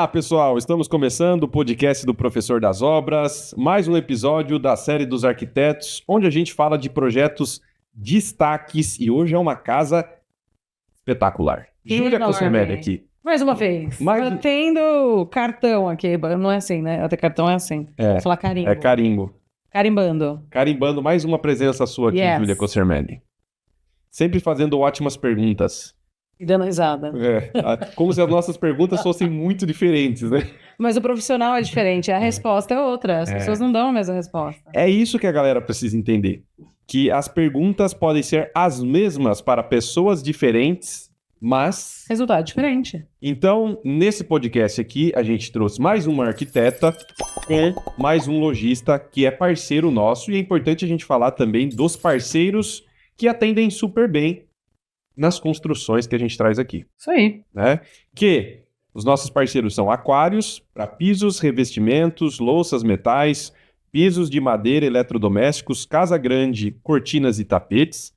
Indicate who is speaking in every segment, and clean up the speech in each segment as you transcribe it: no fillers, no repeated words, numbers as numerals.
Speaker 1: Olá, pessoal! Estamos começando o podcast do Professor das Obras, mais um episódio da série dos arquitetos, onde a gente fala de projetos destaques e hoje é uma casa espetacular. Júlia Cossermelli aqui.
Speaker 2: Mais uma vez. Batendo cartão aqui. Não é assim, né? Até cartão é assim.
Speaker 1: É,
Speaker 2: falar carimbo.
Speaker 1: é carimbo.
Speaker 2: Carimbando.
Speaker 1: Carimbando mais uma presença sua aqui,
Speaker 2: Yes.
Speaker 1: Júlia Cossermelli. Sempre fazendo ótimas perguntas.
Speaker 2: E dando risada.
Speaker 1: Como se as nossas perguntas fossem muito diferentes, né?
Speaker 2: Mas o profissional é diferente, a resposta é outra. As pessoas não dão a mesma resposta.
Speaker 1: É isso que a galera precisa entender. Que as perguntas podem ser as mesmas para pessoas diferentes, mas...
Speaker 2: Resultado diferente.
Speaker 1: Então, nesse podcast aqui, a gente trouxe mais uma arquiteta com mais um lojista que é parceiro nosso. E é importante a gente falar também dos parceiros que atendem super bem nas construções que a gente traz aqui.
Speaker 2: Isso aí.
Speaker 1: Né? Que os nossos parceiros são Aquários, para pisos, revestimentos, louças, metais, pisos de madeira, eletrodomésticos, Casa Grande, cortinas e tapetes.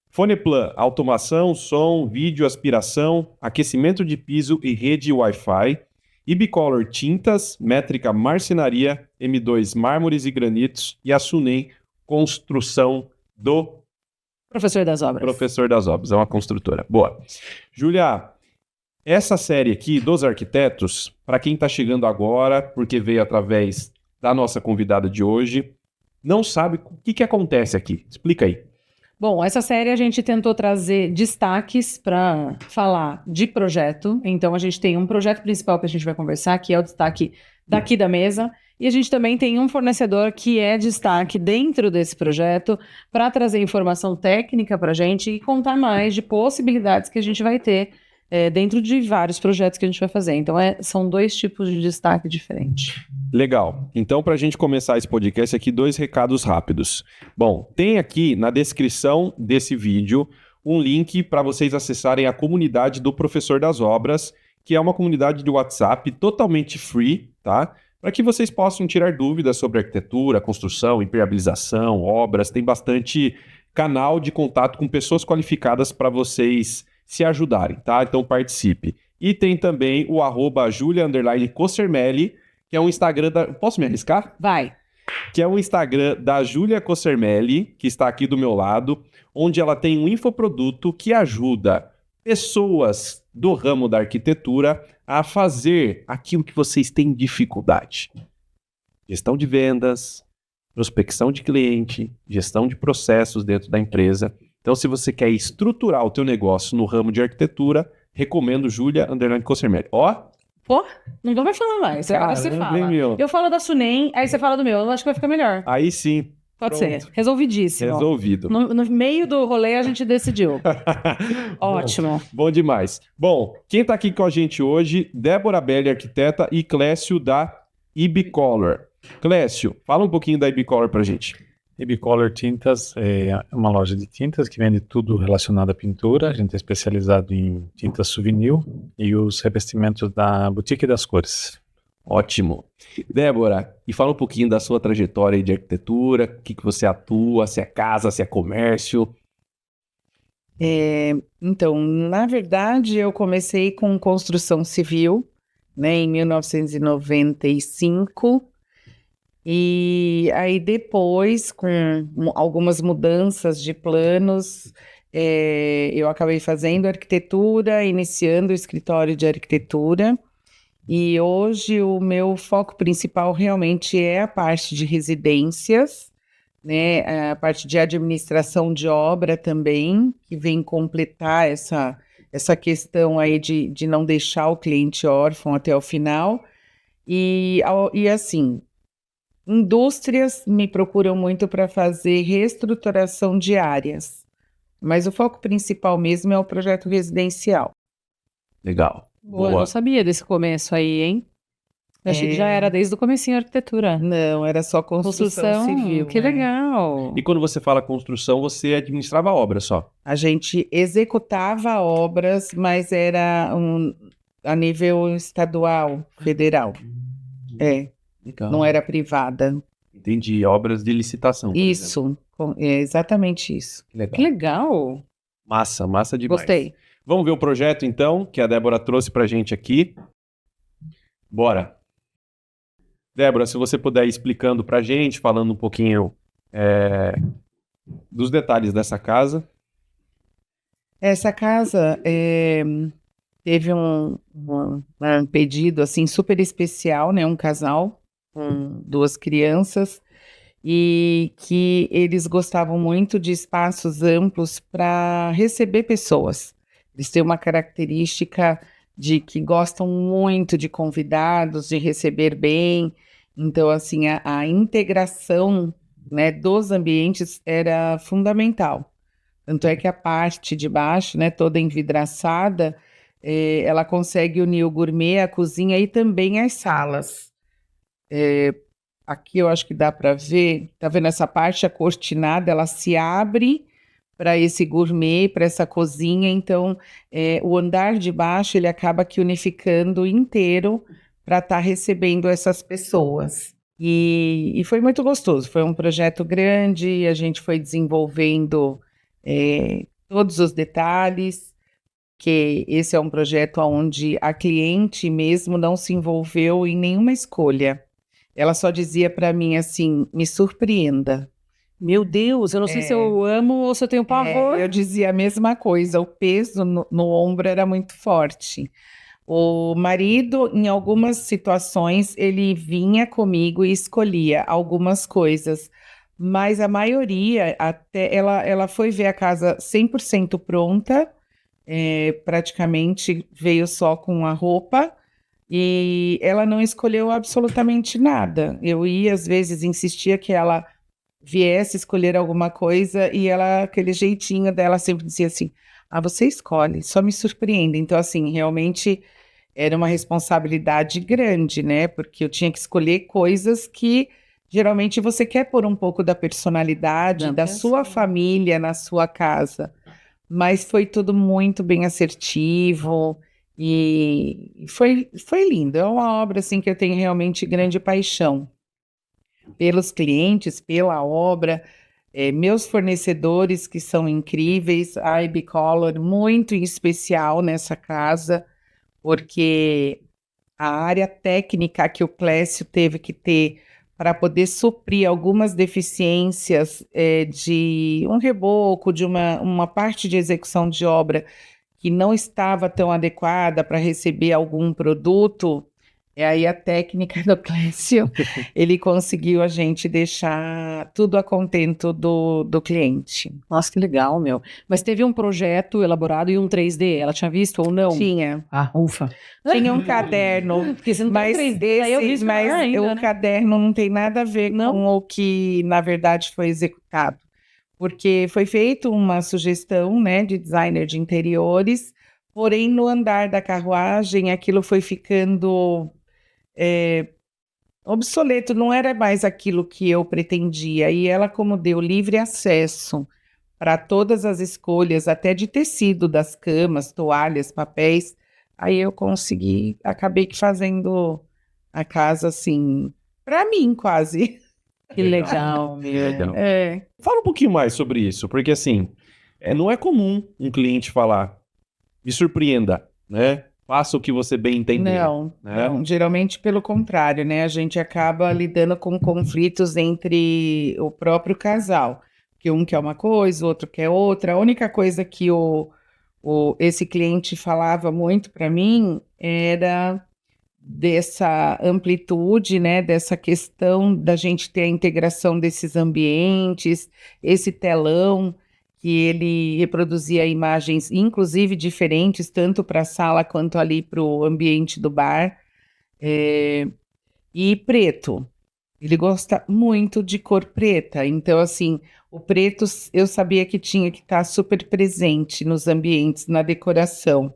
Speaker 1: Foneplan, automação, som, vídeo, aspiração, aquecimento de piso e rede Wi-Fi. Ibicolor tintas, métrica marcenaria, M2 mármores e granitos e a Sunem, construção do
Speaker 2: Professor das Obras.
Speaker 1: Professor das Obras, é uma construtora. Boa. Júlia, essa série aqui dos arquitetos, para quem está chegando agora, porque veio através da nossa convidada de hoje, não sabe o que acontece aqui. Explica aí.
Speaker 2: Bom, essa série a gente tentou trazer destaques para falar de projeto. Então, a gente tem um projeto principal que a gente vai conversar, que é o destaque daqui da mesa. E a gente também tem um fornecedor que é destaque dentro desse projeto para trazer informação técnica para a gente e contar mais de possibilidades que a gente vai ter dentro de vários projetos que a gente vai fazer. Então, são dois tipos de destaque diferentes.
Speaker 1: Legal. Então, para a gente começar esse podcast aqui, 2 recados rápidos. Bom, tem aqui na descrição desse vídeo um link para vocês acessarem a comunidade do Professor das Obras, que é uma comunidade de WhatsApp totalmente free, tá? Para que vocês possam tirar dúvidas sobre arquitetura, construção, impermeabilização, obras. Tem bastante canal de contato com pessoas qualificadas para vocês se ajudarem, tá? Então participe. E tem também o @Julia_Cossermelli, que é um Instagram da... Posso me arriscar?
Speaker 2: Vai.
Speaker 1: Que é um Instagram da Júlia Cossermelli, que está aqui do meu lado, onde ela tem um infoproduto que ajuda pessoas do ramo da arquitetura a fazer aquilo que vocês têm dificuldade. Gestão de vendas, prospecção de cliente, gestão de processos dentro da empresa. Então, se você quer estruturar o teu negócio no ramo de arquitetura, recomendo Julia_Cossermelli. Ó,
Speaker 2: Pô, não vai falar mais. Agora você fala. Eu falo da Sunem, aí você fala do meu. Eu acho que vai ficar melhor.
Speaker 1: Aí sim.
Speaker 2: Pode
Speaker 1: Pronto.
Speaker 2: ser. Resolvidíssimo.
Speaker 1: Resolvido.
Speaker 2: No meio do rolê a gente decidiu. Ótimo.
Speaker 1: Bom demais. Bom, quem tá aqui com a gente hoje, Débora Belli, arquiteta, e Clécio da Ibicolor. Clécio, fala um pouquinho da Ibicolor pra gente.
Speaker 3: Ibicolor Tintas é uma loja de tintas que vende tudo relacionado à pintura. A gente é especializado em tintas souvenir e os revestimentos da Boutique das Cores.
Speaker 1: Ótimo. Débora, e fala um pouquinho da sua trajetória de arquitetura, o que você atua, se é casa, se é comércio.
Speaker 4: Então, na verdade, eu comecei com construção civil, né, em 1995. E aí depois, com algumas mudanças de planos, eu acabei fazendo arquitetura, iniciando o escritório de arquitetura. E hoje o meu foco principal realmente é a parte de residências, né, a parte de administração de obra também, que vem completar essa questão aí de não deixar o cliente órfão até o final. E assim... Indústrias me procuram muito para fazer reestruturação de áreas, mas o foco principal mesmo é o projeto residencial.
Speaker 1: Legal.
Speaker 2: Boa. Eu não sabia desse começo aí, hein? Eu achei que já era desde o comecinho a arquitetura.
Speaker 4: Não, era só construção civil.
Speaker 2: Que legal.
Speaker 1: E quando você fala construção, você administrava a obra só?
Speaker 4: A gente executava obras, mas era a nível estadual, federal.
Speaker 1: Legal.
Speaker 4: Não era privada.
Speaker 1: Entendi, obras de licitação.
Speaker 4: Isso, é exatamente isso.
Speaker 2: Que legal.
Speaker 1: Massa demais.
Speaker 2: Gostei.
Speaker 1: Vamos ver o projeto então, que a Débora trouxe pra gente aqui. Bora. Débora, se você puder ir explicando pra gente, falando um pouquinho dos detalhes dessa casa.
Speaker 4: Essa casa teve um pedido assim super especial, né? Um casal com 2 crianças e que eles gostavam muito de espaços amplos para receber pessoas. Eles têm uma característica de que gostam muito de convidados, de receber bem. Então, assim, a integração, né, dos ambientes era fundamental. Tanto é que a parte de baixo, né, toda envidraçada, ela consegue unir o gourmet, a cozinha e também as salas. Aqui eu acho que dá para ver, tá vendo essa parte, a cortinada, ela se abre para esse gourmet, para essa cozinha, então o andar de baixo ele acaba que unificando inteiro para estar recebendo essas pessoas. E foi muito gostoso, foi um projeto grande, a gente foi desenvolvendo todos os detalhes, que esse é um projeto onde a cliente mesmo não se envolveu em nenhuma escolha. Ela só dizia para mim assim, me surpreenda.
Speaker 2: Meu Deus, eu não sei se eu amo ou se eu tenho pavor.
Speaker 4: Eu dizia a mesma coisa, o peso no ombro era muito forte. O marido, em algumas situações, ele vinha comigo e escolhia algumas coisas, mas a maioria, até ela foi ver a casa 100% pronta, praticamente veio só com a roupa, e ela não escolheu absolutamente nada. Eu ia, às vezes, insistia que ela viesse escolher alguma coisa e ela, aquele jeitinho dela sempre dizia assim, você escolhe, só me surpreende. Então, assim, realmente era uma responsabilidade grande, né? Porque eu tinha que escolher coisas que geralmente você quer pôr um pouco da personalidade da sua família na sua casa. Mas foi tudo muito bem assertivo e foi lindo. É uma obra assim que eu tenho realmente grande paixão pelos clientes, pela obra, meus fornecedores que são incríveis, a Ibicolor muito em especial nessa casa, porque a área técnica que o Clécio teve que ter para poder suprir algumas deficiências de um reboco, de uma parte de execução de obra que não estava tão adequada para receber algum produto, aí a técnica do Clécio, ele conseguiu a gente deixar tudo a contento do cliente.
Speaker 2: Nossa, que legal, meu. Mas teve um projeto elaborado e um 3D, ela tinha visto ou não?
Speaker 4: Tinha.
Speaker 2: Ah, ufa.
Speaker 4: Tinha um caderno,
Speaker 2: Porque você não
Speaker 4: mas,
Speaker 2: tem 3D, aí eu vi isso
Speaker 4: mas
Speaker 2: ainda,
Speaker 4: o
Speaker 2: né?
Speaker 4: caderno não tem nada a ver
Speaker 2: Não?
Speaker 4: com o que, na verdade, foi executado. Porque foi feita uma sugestão, né, de designer de interiores, porém, no andar da carruagem, aquilo foi ficando obsoleto, não era mais aquilo que eu pretendia. E ela, como deu livre acesso para todas as escolhas, até de tecido das camas, toalhas, papéis, aí eu acabei que fazendo a casa assim, para mim quase.
Speaker 2: Que legal, meu.
Speaker 1: Legal. Fala um pouquinho mais sobre isso, porque assim, não é comum um cliente falar, me surpreenda, né? Faça o que você bem entender.
Speaker 4: Não,
Speaker 1: né?
Speaker 4: não, geralmente pelo contrário, né? A gente acaba lidando com conflitos entre o próprio casal, que um quer uma coisa, o outro quer outra. A única coisa que esse cliente falava muito para mim era dessa amplitude, né? Dessa questão da gente ter a integração desses ambientes, esse telão que ele reproduzia imagens, inclusive diferentes, tanto para a sala quanto ali para o ambiente do bar. E preto. Ele gosta muito de cor preta. Então, assim, o preto eu sabia que tinha que estar super presente nos ambientes, na decoração.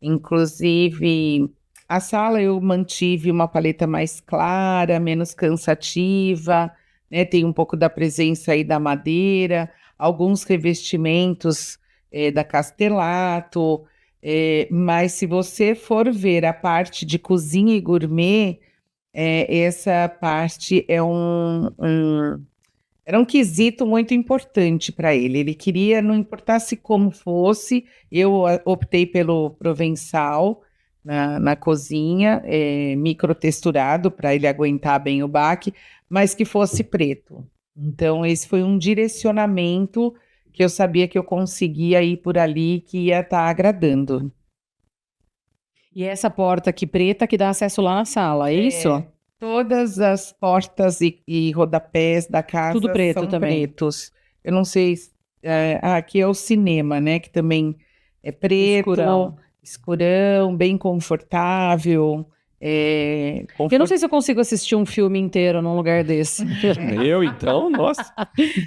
Speaker 4: Inclusive, a sala eu mantive uma paleta mais clara, menos cansativa, né? Tem um pouco da presença aí da madeira, alguns revestimentos da Castelato, mas se você for ver a parte de cozinha e gourmet, essa parte era um quesito muito importante para ele. Ele queria, não importasse como fosse, eu optei pelo Provençal, na cozinha, microtexturado para ele aguentar bem o baque, mas que fosse preto. Então, esse foi um direcionamento que eu sabia que eu conseguia ir por ali, que ia estar agradando.
Speaker 2: E essa porta aqui preta que dá acesso lá na sala, é isso?
Speaker 4: Todas as portas e rodapés da casa
Speaker 2: Tudo preto
Speaker 4: são
Speaker 2: também.
Speaker 4: pretos. Eu não sei, aqui é o cinema, né, que também é preto, escurão, bem confortável.
Speaker 2: Eu não sei se eu consigo assistir um filme inteiro num lugar desse.
Speaker 1: Eu, então, nossa.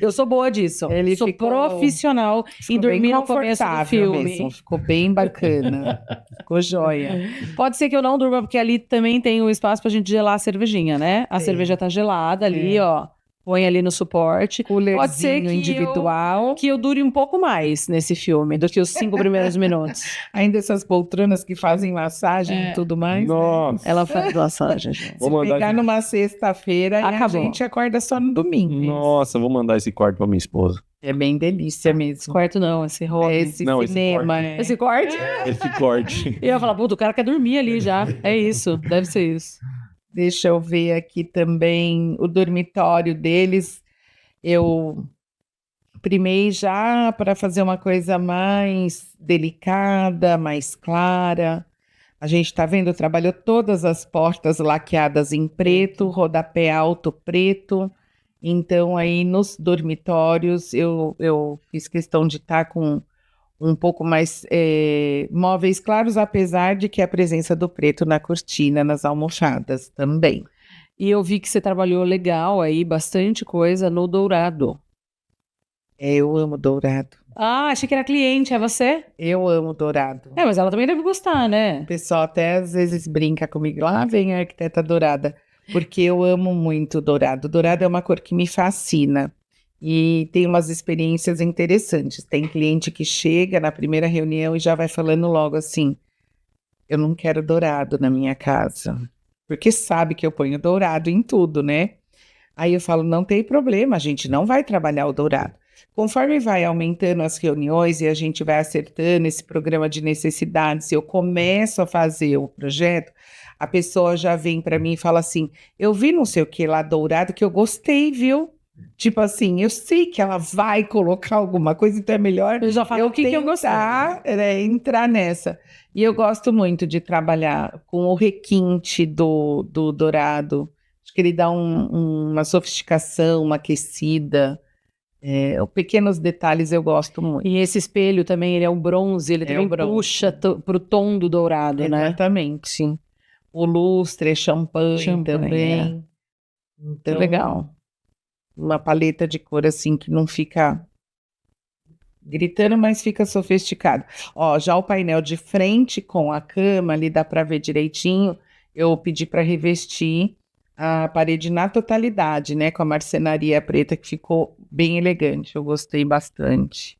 Speaker 2: Eu sou boa disso.
Speaker 4: Ele
Speaker 2: sou
Speaker 4: ficou-
Speaker 2: profissional em
Speaker 4: Ficou bem
Speaker 2: dormir no começo do
Speaker 4: confortável
Speaker 2: filme.
Speaker 4: mesmo, ficou bem bacana, ficou joia.
Speaker 2: Pode ser que eu não durma, porque ali também tem o espaço pra gente gelar a cervejinha, né? A
Speaker 4: Tem.
Speaker 2: cerveja tá gelada ali, ó. Põe ali no suporte. Pode ser
Speaker 4: Coolerzinho
Speaker 2: que
Speaker 4: individual.
Speaker 2: que eu dure um pouco mais nesse filme do que os 5 primeiros minutos.
Speaker 4: Ainda essas poltronas que fazem massagem e tudo mais. Né?
Speaker 1: Nossa.
Speaker 2: Ela faz massagem, gente.
Speaker 1: Vou
Speaker 4: Se
Speaker 1: mandar
Speaker 4: pegar
Speaker 1: esse-
Speaker 4: numa sexta-feira, e a
Speaker 2: Acabou.
Speaker 4: gente acorda só no domingo.
Speaker 1: Nossa, vou mandar esse quarto pra minha esposa.
Speaker 4: É bem delícia
Speaker 2: Esse
Speaker 4: mesmo.
Speaker 2: quarto não, esse hobby.
Speaker 4: Esse
Speaker 1: Não, esse
Speaker 4: cinema.
Speaker 1: corte.
Speaker 2: Esse corte?
Speaker 1: Esse corte.
Speaker 2: E eu ia falar, puta, o cara quer dormir ali já. É isso, deve ser isso.
Speaker 4: Deixa eu ver aqui também o dormitório deles. Eu primei já para fazer uma coisa mais delicada, mais clara. A gente está vendo, trabalhou todas as portas laqueadas em preto, rodapé alto preto. Então, aí nos dormitórios, eu fiz questão de estar com um pouco mais móveis claros, apesar de que a presença do preto na cortina, nas almofadas também.
Speaker 2: E eu vi que você trabalhou legal aí, bastante coisa no dourado.
Speaker 4: Eu amo dourado.
Speaker 2: Ah, achei que era cliente, é você?
Speaker 4: Eu amo dourado.
Speaker 2: É, mas ela também deve gostar, né?
Speaker 4: O pessoal até às vezes brinca comigo, lá vem a arquiteta dourada, porque eu amo muito dourado. Dourado é uma cor que me fascina e tem umas experiências interessantes. Tem cliente que chega na primeira reunião e já vai falando logo assim, eu não quero dourado na minha casa, porque sabe que eu ponho dourado em tudo, né? Aí eu falo, não tem problema, a gente não vai trabalhar o dourado. Conforme vai aumentando as reuniões e a gente vai acertando esse programa de necessidades, eu começo a fazer o projeto, a pessoa já vem para mim e fala assim, eu vi não sei o que lá dourado que eu gostei, viu? Tipo assim, eu sei que ela vai colocar alguma coisa, então é melhor
Speaker 2: Eu já falei o que eu gostei.
Speaker 4: entrar nessa. E eu gosto muito de trabalhar com o requinte do dourado. Acho que ele dá uma sofisticação, uma aquecida. Pequenos detalhes eu gosto muito.
Speaker 2: E esse espelho também, ele é um bronze, ele
Speaker 4: É
Speaker 2: também
Speaker 4: o bronze.
Speaker 2: puxa pro tom do dourado, né?
Speaker 4: Exatamente. O lustre é champanhe também. Então,
Speaker 2: Legal.
Speaker 4: uma paleta de cor assim que não fica gritando, mas fica sofisticado. Ó, já o painel de frente com a cama, ali dá para ver direitinho. Eu pedi para revestir a parede na totalidade, né, com a marcenaria preta, que ficou bem elegante. Eu gostei bastante.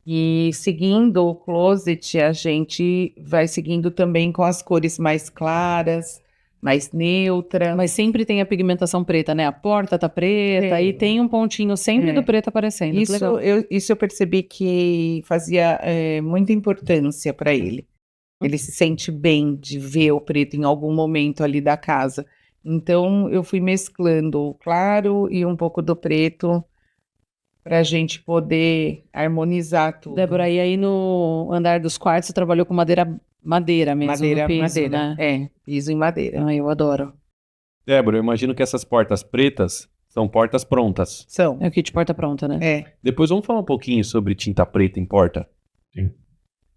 Speaker 4: E seguindo o closet, a gente vai seguindo também com as cores mais claras, mais neutras.
Speaker 2: Mas sempre tem a pigmentação preta, né? A porta tá preta,
Speaker 4: Tem.
Speaker 2: e tem um pontinho sempre do preto aparecendo. Que legal.
Speaker 4: Isso eu percebi que fazia muita importância para ele. Ele se sente bem de ver o preto em algum momento ali da casa. Então, eu fui mesclando o claro e um pouco do preto para a gente poder harmonizar tudo.
Speaker 2: Débora, e aí no andar dos quartos você trabalhou com madeira mesmo,
Speaker 4: Madeira,
Speaker 2: no piso,
Speaker 4: madeira.
Speaker 2: né?
Speaker 4: Piso em madeira.
Speaker 2: Ah, eu adoro.
Speaker 1: Débora, eu imagino que essas portas pretas são portas prontas.
Speaker 4: São.
Speaker 2: É o kit porta pronta, né?
Speaker 1: Depois vamos falar um pouquinho sobre tinta preta em porta.
Speaker 3: Sim.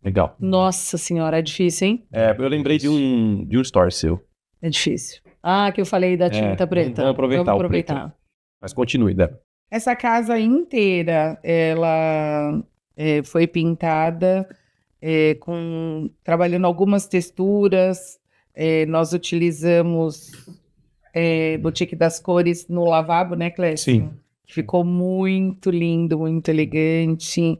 Speaker 1: Legal.
Speaker 2: Nossa senhora, é difícil, hein?
Speaker 1: Eu lembrei de um store seu.
Speaker 2: É difícil. Ah, que eu falei da tinta preta.
Speaker 1: vamos aproveitar
Speaker 2: Vamos
Speaker 1: o
Speaker 2: aproveitar.
Speaker 1: Mas continue, Débora.
Speaker 4: Essa casa inteira, ela foi pintada trabalhando algumas texturas. Nós utilizamos Boutique das Cores no lavabo, né, Clécio?
Speaker 1: Sim.
Speaker 4: Ficou muito lindo, muito elegante.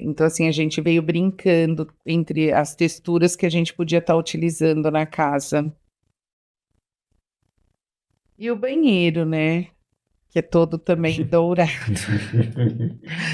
Speaker 4: Então, assim, a gente veio brincando entre as texturas que a gente podia estar utilizando na casa. E o banheiro, né? Que é todo também dourado.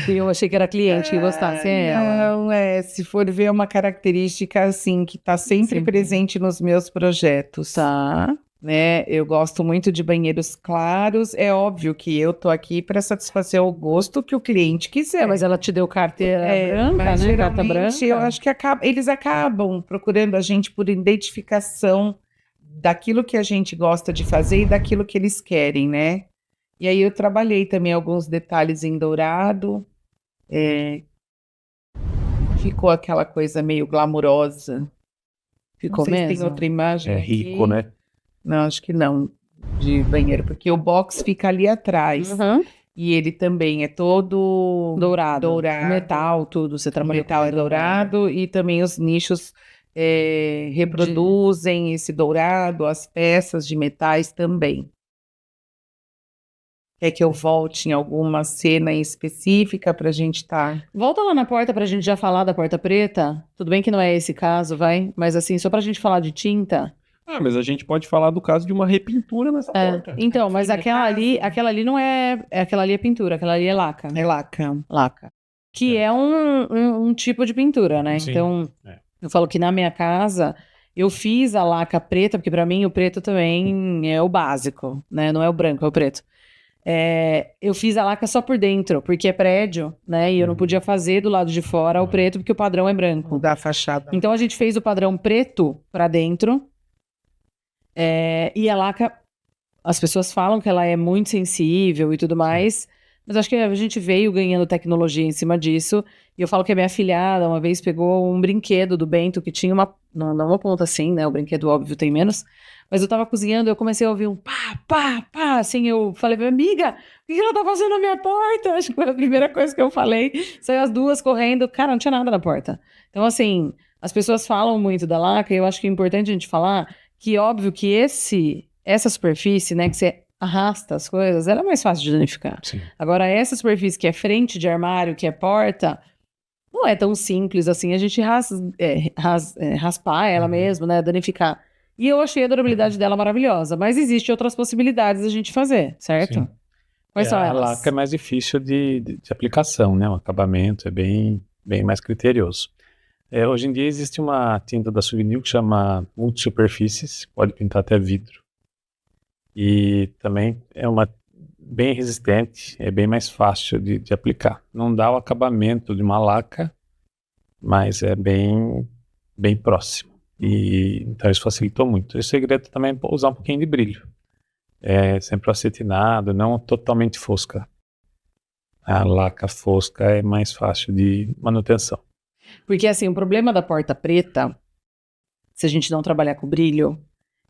Speaker 2: Eu achei que era cliente que gostasse ela.
Speaker 4: Não, se for ver, é uma característica, assim, que está sempre presente nos meus projetos.
Speaker 2: Tá.
Speaker 4: Né? Eu gosto muito de banheiros claros. É óbvio que eu tô aqui para satisfazer o gosto que o cliente quiser.
Speaker 2: Mas ela te deu carteira branca,
Speaker 4: mas
Speaker 2: né? Carta
Speaker 4: geralmente
Speaker 2: branca.
Speaker 4: eu acho que eles acabam procurando a gente por identificação daquilo que a gente gosta de fazer e daquilo que eles querem, né? E aí eu trabalhei também alguns detalhes em dourado. Ficou aquela coisa meio glamurosa.
Speaker 2: Ficou
Speaker 4: Não sei se
Speaker 2: mesmo?
Speaker 4: tem outra imagem
Speaker 3: É
Speaker 4: aqui.
Speaker 3: rico, né?
Speaker 4: Não, acho que não, de banheiro, porque o box fica ali atrás.
Speaker 2: Uhum.
Speaker 4: E ele também é todo
Speaker 2: Dourado.
Speaker 4: dourado.
Speaker 2: Metal, tudo. Você
Speaker 4: O
Speaker 2: trabalhou
Speaker 4: metal
Speaker 2: com
Speaker 4: é dourado e também os nichos reproduzem esse dourado, as peças de metais também. Quer que eu volte em alguma cena em específica para a gente estar...
Speaker 2: Volta lá na porta pra gente já falar da porta preta. Tudo bem que não é esse caso, vai? Mas assim, só pra gente falar de tinta.
Speaker 1: Ah, mas a gente pode falar do caso de uma repintura nessa porta.
Speaker 2: Então, mas
Speaker 4: Aqui no
Speaker 2: aquela ali não é... Aquela ali é pintura, aquela ali é laca.
Speaker 4: É laca.
Speaker 2: Laca. Que é um tipo de pintura, né?
Speaker 3: Sim.
Speaker 2: Então,
Speaker 3: É.
Speaker 2: eu falo que na minha casa eu fiz a laca preta, porque pra mim o preto também é o básico, né? Não é o branco, é o preto. Eu fiz a laca só por dentro, porque é prédio, né? E eu não podia fazer do lado de fora o preto, porque o padrão é branco.
Speaker 4: Da fachada.
Speaker 2: Então a gente fez o padrão preto pra dentro. E a laca, as pessoas falam que ela é muito sensível e tudo mais, mas acho que a gente veio ganhando tecnologia em cima disso. E eu falo que a minha afilhada uma vez pegou um brinquedo do Bento que tinha não uma ponta assim, né? O brinquedo óbvio tem menos. Mas eu tava cozinhando e eu comecei a ouvir um pá, pá, pá, assim, eu falei pra minha amiga, o que ela tá fazendo na minha porta? Acho que foi a primeira coisa que eu falei. Saiu as duas correndo, cara, não tinha nada na porta. Então, assim, as pessoas falam muito da laca e eu acho que é importante a gente falar que, óbvio, que essa superfície, né, que você arrasta as coisas, ela é mais fácil de danificar.
Speaker 3: Sim.
Speaker 2: Agora, essa superfície que é frente de armário, que é porta, não é tão simples assim, a gente raspar ela mesmo, né, danificar. E eu achei a durabilidade dela maravilhosa, mas existem outras possibilidades da gente fazer, certo?
Speaker 3: Sim.
Speaker 2: Quais são
Speaker 3: A
Speaker 2: elas?
Speaker 3: laca é mais difícil de aplicação, né? O acabamento é bem mais criterioso. Hoje em dia existe uma tinta da Suvinil que chama Multisuperfícies, pode pintar até vidro. E também é uma bem resistente, é bem mais fácil de aplicar. Não dá o acabamento de uma laca, mas é bem próximo. E então isso facilitou muito. E o segredo também é usar um pouquinho de brilho. Sempre acetinado, não totalmente fosca. A laca fosca é mais fácil de manutenção.
Speaker 2: Porque, assim, o problema da porta preta, se a gente não trabalhar com brilho,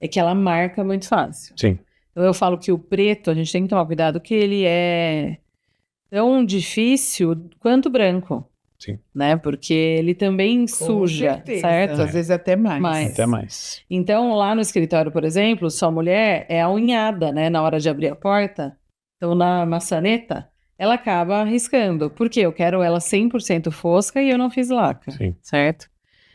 Speaker 2: é que ela marca muito fácil.
Speaker 3: Sim.
Speaker 2: Então, eu falo que o preto, a gente tem que tomar cuidado, que ele é tão difícil quanto o branco.
Speaker 3: Sim.
Speaker 2: Né? Porque ele também suja, certo?
Speaker 4: Às vezes até mais.
Speaker 3: Até mais.
Speaker 2: Então, lá no escritório, por exemplo, sua mulher é a unhada, né? Na hora de abrir a porta. Então, na maçaneta, ela acaba arriscando. Porque eu quero ela 100% fosca e eu não fiz laca.
Speaker 3: Sim.
Speaker 2: Certo?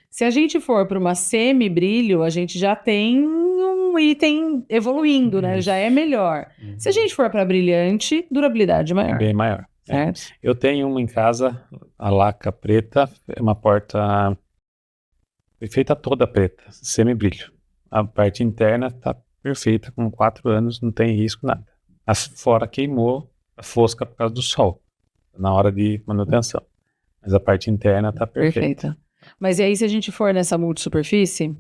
Speaker 2: Se a gente for para uma semi-brilho, a gente já tem um item evoluindo, né? Já é melhor. Se a gente for para brilhante, durabilidade maior.
Speaker 3: Bem maior.
Speaker 2: Certo?
Speaker 3: Eu tenho uma em casa, a laca preta, é uma porta feita toda preta, semi-brilho. A parte interna está perfeita, com 4 anos, não tem risco, nada. Fora queimou a fosca por causa do sol, na hora de manutenção. Mas a parte interna está perfeita.
Speaker 2: Mas e aí, se a gente for nessa multisuperfície,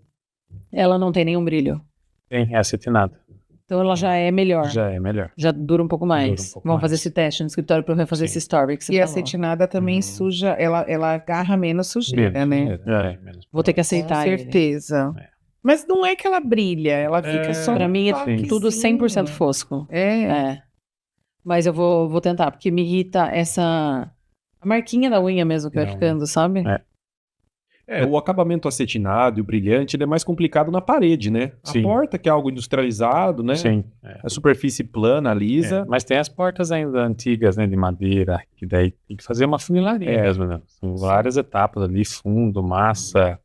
Speaker 2: ela não tem nenhum brilho.
Speaker 3: Tem, é acetinada.
Speaker 2: Então ela já é melhor.
Speaker 3: Já é melhor.
Speaker 2: Já dura um pouco mais.
Speaker 3: Dura um pouco
Speaker 2: Vamos
Speaker 3: mais.
Speaker 2: fazer esse teste no escritório para fazer
Speaker 3: Sim.
Speaker 2: esse story que você
Speaker 4: E a
Speaker 2: falou.
Speaker 4: acetinada também suja, ela agarra menos sujeira, né?
Speaker 3: Menos.
Speaker 2: Vou ter que
Speaker 4: Com
Speaker 2: aceitar ele.
Speaker 4: certeza.
Speaker 3: É.
Speaker 4: Mas não é que ela brilha, ela fica só
Speaker 2: Pra
Speaker 4: um
Speaker 2: mim é
Speaker 4: toquezinho.
Speaker 2: tudo 100% fosco.
Speaker 4: É.
Speaker 2: Mas eu vou tentar, porque me irrita a marquinha da unha mesmo que vai
Speaker 3: Não.
Speaker 2: ficando, sabe?
Speaker 1: O acabamento acetinado e o brilhante ele é mais complicado na parede, né?
Speaker 3: Sim.
Speaker 1: A porta, que é algo industrializado, né?
Speaker 3: Sim.
Speaker 1: A superfície plana, lisa.
Speaker 3: Mas tem as portas ainda antigas, né, de madeira, que daí tem que fazer uma funilaria mesmo, né? São várias etapas ali, fundo, massa,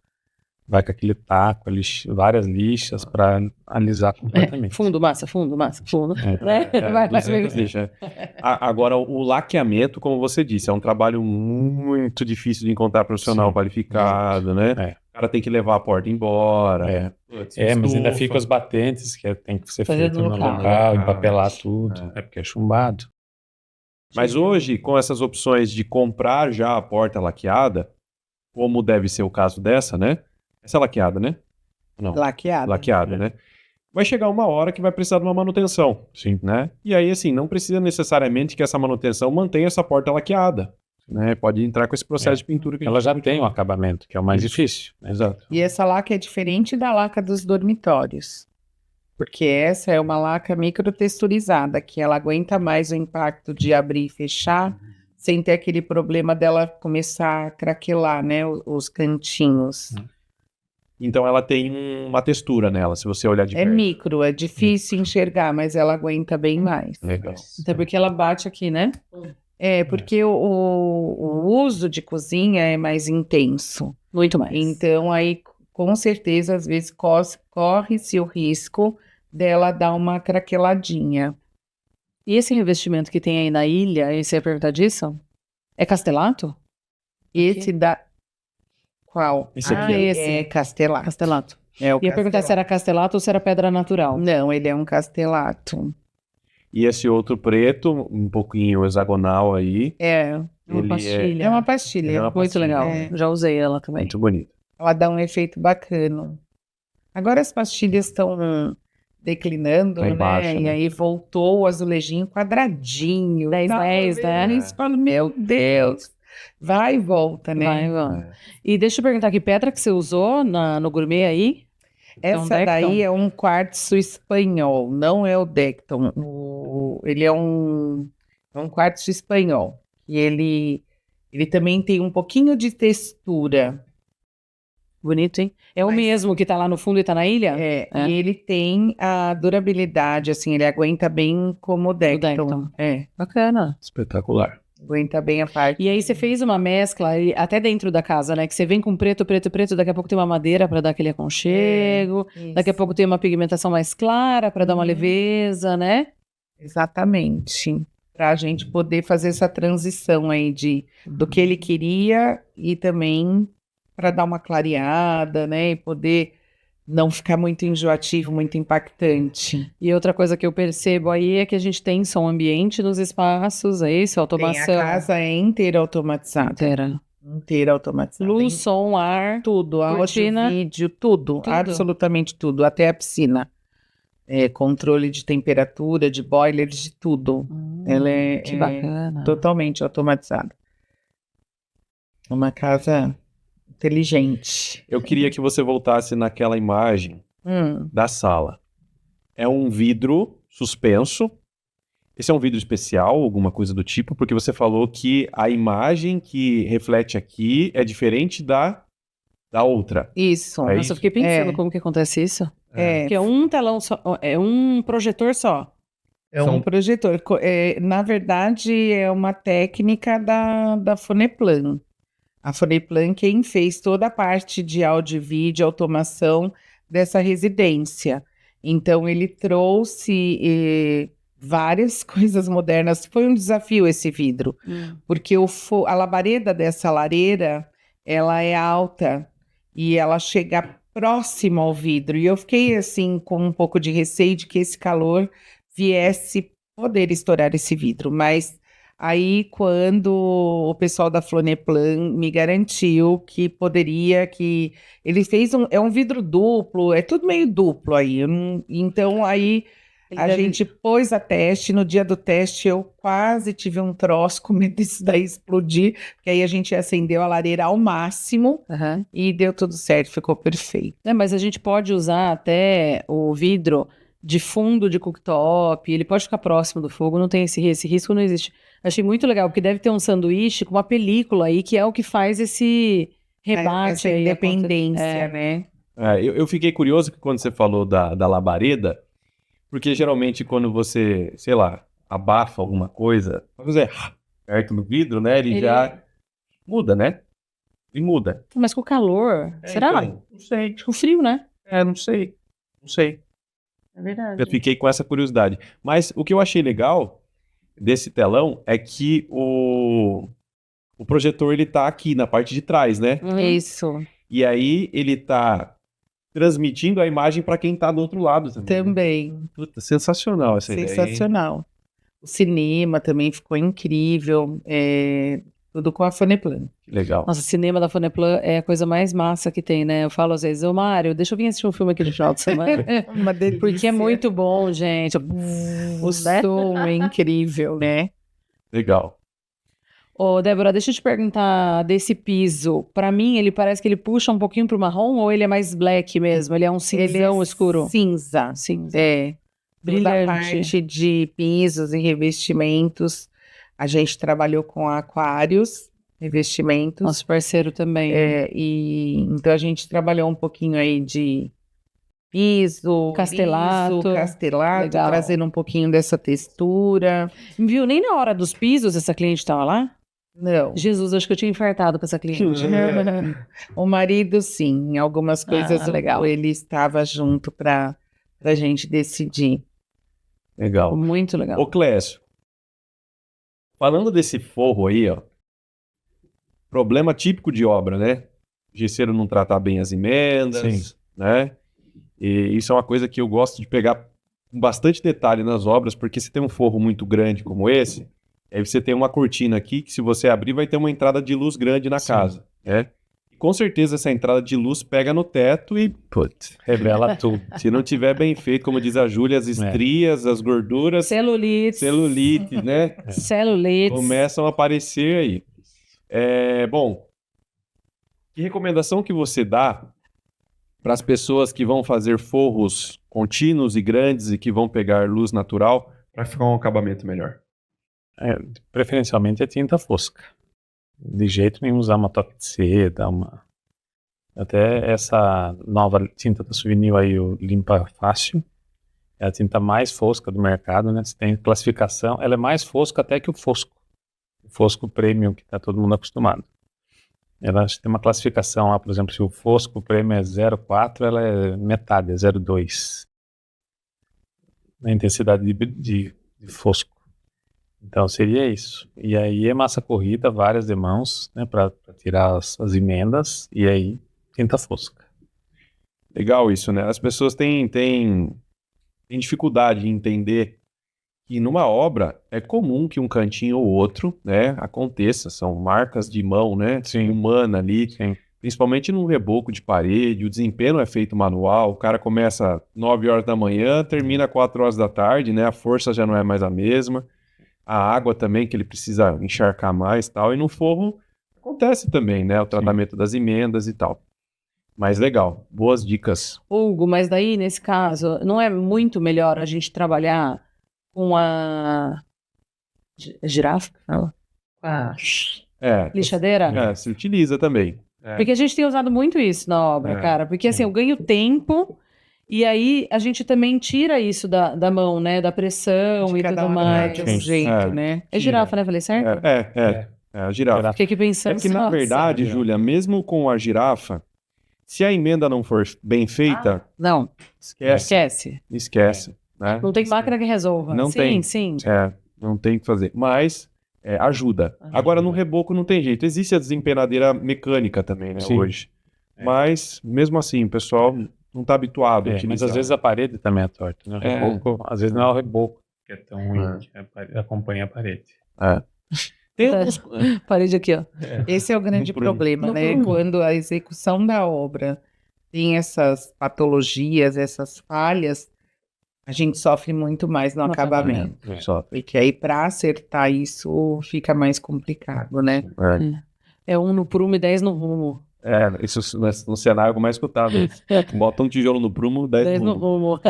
Speaker 3: vai com aquele taco, várias lixas para alisar completamente.
Speaker 2: Fundo, massa, fundo. Né? Vai,
Speaker 1: 200 lixas. Agora, o laqueamento, como você disse, é um trabalho muito difícil de encontrar profissional qualificado, né? O cara tem que levar a porta embora. Putz,
Speaker 3: Mas ainda
Speaker 1: estufa.
Speaker 3: fica os batentes, que tem que ser
Speaker 2: Fazer
Speaker 3: feito
Speaker 2: no
Speaker 3: no
Speaker 2: local.
Speaker 3: local, empapelar tudo. Porque é chumbado.
Speaker 1: Mas hoje, com essas opções de comprar já a porta laqueada, como deve ser o caso dessa, né? Essa é laqueada, né? Não,
Speaker 4: Laqueada.
Speaker 1: laqueada, né? Vai chegar uma hora que vai precisar de uma manutenção.
Speaker 3: Sim.
Speaker 1: Né? E aí, assim, não precisa necessariamente que essa manutenção mantenha essa porta laqueada. Né? Pode entrar com esse processo de pintura que a
Speaker 3: Ela
Speaker 1: gente
Speaker 3: já
Speaker 1: vai
Speaker 3: tem o
Speaker 1: falar.
Speaker 3: acabamento, que é o mais difícil. Né?
Speaker 1: Exato.
Speaker 4: E essa laca é diferente da laca dos dormitórios. Porque essa é uma laca microtexturizada, que ela aguenta mais o impacto de abrir e fechar, sem ter aquele problema dela começar a craquelar, né? Os cantinhos.
Speaker 1: Então ela tem uma textura nela, se você olhar de
Speaker 4: É
Speaker 1: perto.
Speaker 4: micro, é difícil enxergar, mas ela aguenta bem mais.
Speaker 1: Legal.
Speaker 2: Até porque ela bate aqui, né?
Speaker 4: É, porque o uso de cozinha é mais intenso.
Speaker 2: Muito mais.
Speaker 4: Então, aí, com certeza, às vezes corre-se o risco dela dar uma craqueladinha.
Speaker 2: E esse revestimento que tem aí na ilha, você ia perguntar disso? É castelato?
Speaker 4: Esse da... Qual?
Speaker 1: Esse aqui, ó.
Speaker 2: esse.
Speaker 4: É castelato.
Speaker 2: Castelato.
Speaker 4: É o
Speaker 2: Ia perguntar se era castelato ou se era pedra natural.
Speaker 4: Não, ele é um castelato.
Speaker 1: E esse outro preto, um pouquinho hexagonal aí,
Speaker 4: É
Speaker 2: Uma
Speaker 1: ele
Speaker 2: pastilha.
Speaker 4: uma pastilha.
Speaker 1: É uma
Speaker 2: Muito
Speaker 1: pastilha.
Speaker 2: legal.
Speaker 4: É.
Speaker 2: Já usei ela também.
Speaker 1: muito bonito.
Speaker 4: Ela dá um efeito bacana. Agora as pastilhas estão declinando,
Speaker 1: Tá em
Speaker 4: né?
Speaker 1: baixa,
Speaker 4: E
Speaker 1: né?
Speaker 4: aí voltou o azulejinho quadradinho.
Speaker 2: 10,
Speaker 4: Tava
Speaker 2: 10,
Speaker 4: vendo
Speaker 2: né?
Speaker 4: isso, falo, meu Deus. Vai e volta, né?
Speaker 2: Vai, vamos. E deixa eu perguntar, que pedra que você usou no gourmet aí?
Speaker 4: Essa
Speaker 2: Decton?
Speaker 4: daí é um quartzo espanhol, não é o Decton. Ele é um quartzo espanhol. E ele também tem um pouquinho de textura.
Speaker 2: Bonito, hein? É o
Speaker 4: Mas-
Speaker 2: mesmo que tá lá no fundo e tá na ilha?
Speaker 4: É,
Speaker 2: É.
Speaker 4: E ele tem a durabilidade, assim, ele aguenta bem como o Decton.
Speaker 2: Decton.
Speaker 4: É,
Speaker 2: Bacana.
Speaker 1: Espetacular.
Speaker 4: aguenta bem a parte.
Speaker 2: E aí você fez uma mescla aí, até dentro da casa, né? Que você vem com preto, daqui a pouco tem uma madeira para dar aquele aconchego, daqui a pouco tem uma pigmentação mais clara para dar uma
Speaker 4: Uhum.
Speaker 2: leveza, né?
Speaker 4: Exatamente. Para a gente poder fazer essa transição aí do que ele queria e também para dar uma clareada, né? E poder não ficar muito enjoativo, muito impactante.
Speaker 2: E outra coisa que eu percebo aí é que a gente tem som ambiente nos espaços, é isso? Automação.
Speaker 4: Tem a casa é inteira automatizada.
Speaker 2: inteira.
Speaker 4: Inteira automatizada.
Speaker 2: Luz,
Speaker 4: Tem
Speaker 2: som, ar.
Speaker 4: tudo, áudio,
Speaker 2: cortina.
Speaker 4: vídeo, tudo,
Speaker 2: Tudo.
Speaker 4: absolutamente tudo, até a piscina. Controle de temperatura, de boiler, de tudo. Ela é,
Speaker 2: Que bacana.
Speaker 4: totalmente automatizada. Uma casa inteligente.
Speaker 1: Eu queria que você voltasse naquela imagem da sala. É um vidro suspenso. Esse é um vidro especial, alguma coisa do tipo, porque você falou que a imagem que reflete aqui é diferente da outra.
Speaker 4: Isso.
Speaker 1: É
Speaker 2: Nossa,
Speaker 1: isso?
Speaker 2: eu fiquei pensando
Speaker 4: É.
Speaker 2: como que acontece isso.
Speaker 4: É,
Speaker 2: Porque é um telão só, é um projetor só.
Speaker 4: é um
Speaker 1: São-
Speaker 4: projetor. Na verdade, é uma técnica da Foneplan. A Foneplan quem fez toda a parte de áudio e vídeo, automação dessa residência. Então, ele trouxe várias coisas modernas. Foi um desafio esse vidro, porque a labareda dessa lareira, ela é alta e ela chega próximo ao vidro. E eu fiquei, assim, com um pouco de receio de que esse calor viesse poder estourar esse vidro, mas aí quando o pessoal da Foneplan me garantiu que poderia, que ele fez é um vidro duplo, é tudo meio duplo aí, então aí a gente pôs a teste, no dia do teste eu quase tive um troço com medo disso daí explodir, porque aí a gente acendeu a lareira ao máximo
Speaker 2: Aham.
Speaker 4: e deu tudo certo, ficou perfeito.
Speaker 2: Mas a gente pode usar até o vidro de fundo de cooktop, ele pode ficar próximo do fogo, não tem esse risco não existe. Achei muito legal, porque deve ter um sanduíche com uma película aí, que é o que faz esse rebate
Speaker 4: Essa
Speaker 2: aí.
Speaker 4: independência, né?
Speaker 1: Eu fiquei curioso que quando você falou da labareda, porque geralmente quando você, sei lá, abafa alguma coisa, vai fazer perto do vidro, né? Ele já muda, né? E muda.
Speaker 2: Mas com o calor, será?
Speaker 1: Então, não sei.
Speaker 2: Com frio, né?
Speaker 1: Não sei. Não sei.
Speaker 2: É verdade.
Speaker 1: Eu fiquei com essa curiosidade. Mas o que eu achei legal desse telão é que o projetor ele tá aqui na parte de trás, né?
Speaker 4: Isso,
Speaker 1: E aí ele tá transmitindo a imagem para quem tá do outro lado também.
Speaker 4: também.
Speaker 1: Puta, sensacional essa ideia, hein?
Speaker 4: Sensacional. O cinema também ficou incrível. Tudo com a Foneplan.
Speaker 1: Que legal.
Speaker 2: Nossa, cinema da Foneplan é a coisa mais massa que tem, né? Eu falo às vezes, ô Mário, deixa eu vir assistir um filme aqui no final de semana.
Speaker 4: Uma delícia.
Speaker 2: Porque é muito bom, gente.
Speaker 4: O
Speaker 2: Né?
Speaker 4: som é incrível, né?
Speaker 1: Legal.
Speaker 2: Ô, Débora, deixa eu te perguntar desse piso. Pra mim, ele parece que ele puxa um pouquinho pro marrom ou ele é mais black mesmo? Ele é um cinzão escuro?
Speaker 4: Cinza.
Speaker 2: Cinza.
Speaker 4: É. Toda a
Speaker 2: Brilhante.
Speaker 4: parte de pisos e revestimentos, a gente trabalhou com aquários, revestimentos.
Speaker 2: Nosso parceiro também.
Speaker 4: Então a gente trabalhou um pouquinho aí de piso,
Speaker 2: Castelato.
Speaker 4: liso, castelato,
Speaker 2: Legal.
Speaker 4: trazendo um pouquinho dessa textura.
Speaker 2: Viu? Nem na hora dos pisos essa cliente estava lá?
Speaker 4: Não.
Speaker 2: Jesus, acho que eu tinha infartado com essa cliente.
Speaker 4: O marido, sim, em algumas coisas
Speaker 2: legal.
Speaker 4: ele estava junto para a gente decidir.
Speaker 1: Legal.
Speaker 2: Muito legal.
Speaker 1: Ô, Clécio, falando desse forro aí, ó, problema típico de obra, né? O gesseiro não tratar bem as emendas,
Speaker 3: Sim.
Speaker 1: né? E isso é uma coisa que eu gosto de pegar com bastante detalhe nas obras, porque se tem um forro muito grande como esse, aí você tem uma cortina aqui que se você abrir vai ter uma entrada de luz grande na
Speaker 3: Sim.
Speaker 1: casa, né? E com certeza essa entrada de luz pega no teto e, putz,
Speaker 3: Revela tudo.
Speaker 1: se não tiver bem feito, como diz a Júlia, as estrias, as gorduras, celulite, né?
Speaker 2: Celulites.
Speaker 1: Começam a aparecer aí. Bom, que recomendação que você dá para as pessoas que vão fazer forros contínuos e grandes e que vão pegar luz natural para ficar um acabamento melhor?
Speaker 3: Preferencialmente é tinta fosca. De jeito nenhum usar uma toque de seda, até essa nova tinta da Souvenir aí, o Limpa Fácil, é a tinta mais fosca do mercado, né? Você tem classificação, ela é mais fosca até que o Fosco Premium, que está todo mundo acostumado. Ela tem uma classificação lá, por exemplo, se o Fosco Premium é 0,4, ela é metade, é 0,2 na intensidade de fosco. Então seria isso. E aí é massa corrida, várias demãos, né, para tirar as emendas, e aí tinta fosca.
Speaker 1: Legal isso, né? As pessoas têm dificuldade em entender que numa obra é comum que um cantinho ou outro, né, aconteça. São marcas de mão, né,
Speaker 3: Sim.
Speaker 1: humana ali.
Speaker 3: Sim.
Speaker 1: Principalmente num reboco de parede, o desempenho é feito manual, o cara começa 9 horas da manhã, termina 4 horas da tarde, né? A força já não é mais a mesma. A água também, que ele precisa encharcar mais e tal. E no forro acontece também, né? O tratamento das emendas e tal. Mas legal, boas dicas.
Speaker 2: Hugo, mas daí, nesse caso, não é muito melhor a gente trabalhar com a girafa? Não. Com a lixadeira?
Speaker 1: Se utiliza também.
Speaker 2: Porque a gente tem usado muito isso na obra, cara. Porque assim, eu ganho tempo e aí a gente também tira isso da mão, né? Da pressão
Speaker 4: De
Speaker 2: e
Speaker 4: cada
Speaker 2: tudo
Speaker 4: uma
Speaker 2: mais.
Speaker 4: de um jeito, né?
Speaker 2: É girafa, né? Falei certo?
Speaker 1: É a girafa.
Speaker 2: Fiquei aqui pensando.
Speaker 1: É que, na verdade, Júlia, mesmo com a girafa, se a emenda não for bem feita,
Speaker 2: Não,
Speaker 1: esquece. Né?
Speaker 2: não tem máquina que resolva.
Speaker 1: Não
Speaker 2: sim,
Speaker 1: tem.
Speaker 2: Sim.
Speaker 1: Não tem o que fazer. Mas ajuda. Agora, no reboco não tem jeito. Existe a desempenadeira mecânica também, né,
Speaker 3: Sim.
Speaker 1: hoje. Mas, mesmo assim, o pessoal não está habituado a
Speaker 3: Mas
Speaker 1: utilizar.
Speaker 3: às vezes a parede também é torta, né? O reboco, às vezes não é o reboco que é tão ruim, que acompanha a parede.
Speaker 1: Tem
Speaker 2: Tá.
Speaker 1: alguns...
Speaker 2: Parede aqui, ó.
Speaker 4: Esse é o grande problema, né? Quando a execução da obra tem essas patologias, essas falhas, a gente sofre muito mais no acabamento. Porque aí, para acertar isso, fica mais complicado, né?
Speaker 2: É 1 no prumo e 10 no rumo.
Speaker 1: Isso no cenário mais escutado. Bota um tijolo no prumo, 10
Speaker 2: no
Speaker 1: no
Speaker 2: rumo.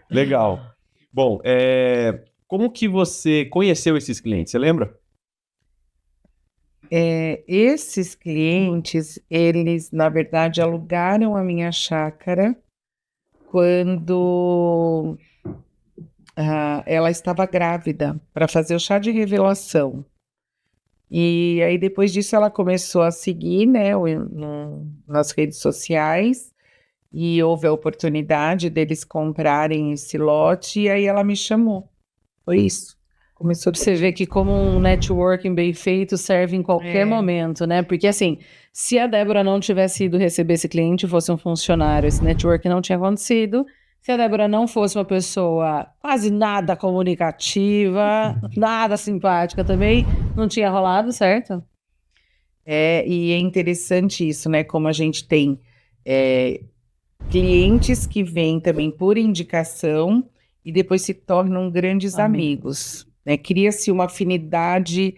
Speaker 1: Legal. Bom, como que você conheceu esses clientes? Você lembra?
Speaker 4: Esses clientes, eles, na verdade, alugaram a minha chácara quando ela estava grávida, para fazer o chá de revelação. E aí, depois disso, ela começou a seguir, né, nas redes sociais, e houve a oportunidade deles comprarem esse lote, e aí ela me chamou. Foi isso. Começou
Speaker 2: Você vê que como um networking bem feito serve em qualquer momento, né? Porque assim, se a Débora não tivesse ido receber esse cliente, fosse um funcionário, esse networking não tinha acontecido. Se a Débora não fosse uma pessoa quase nada comunicativa, nada simpática também, não tinha rolado, certo?
Speaker 4: E é interessante isso, né? Como a gente tem clientes que vêm também por indicação e depois se tornam grandes amigos, né? Cria-se uma afinidade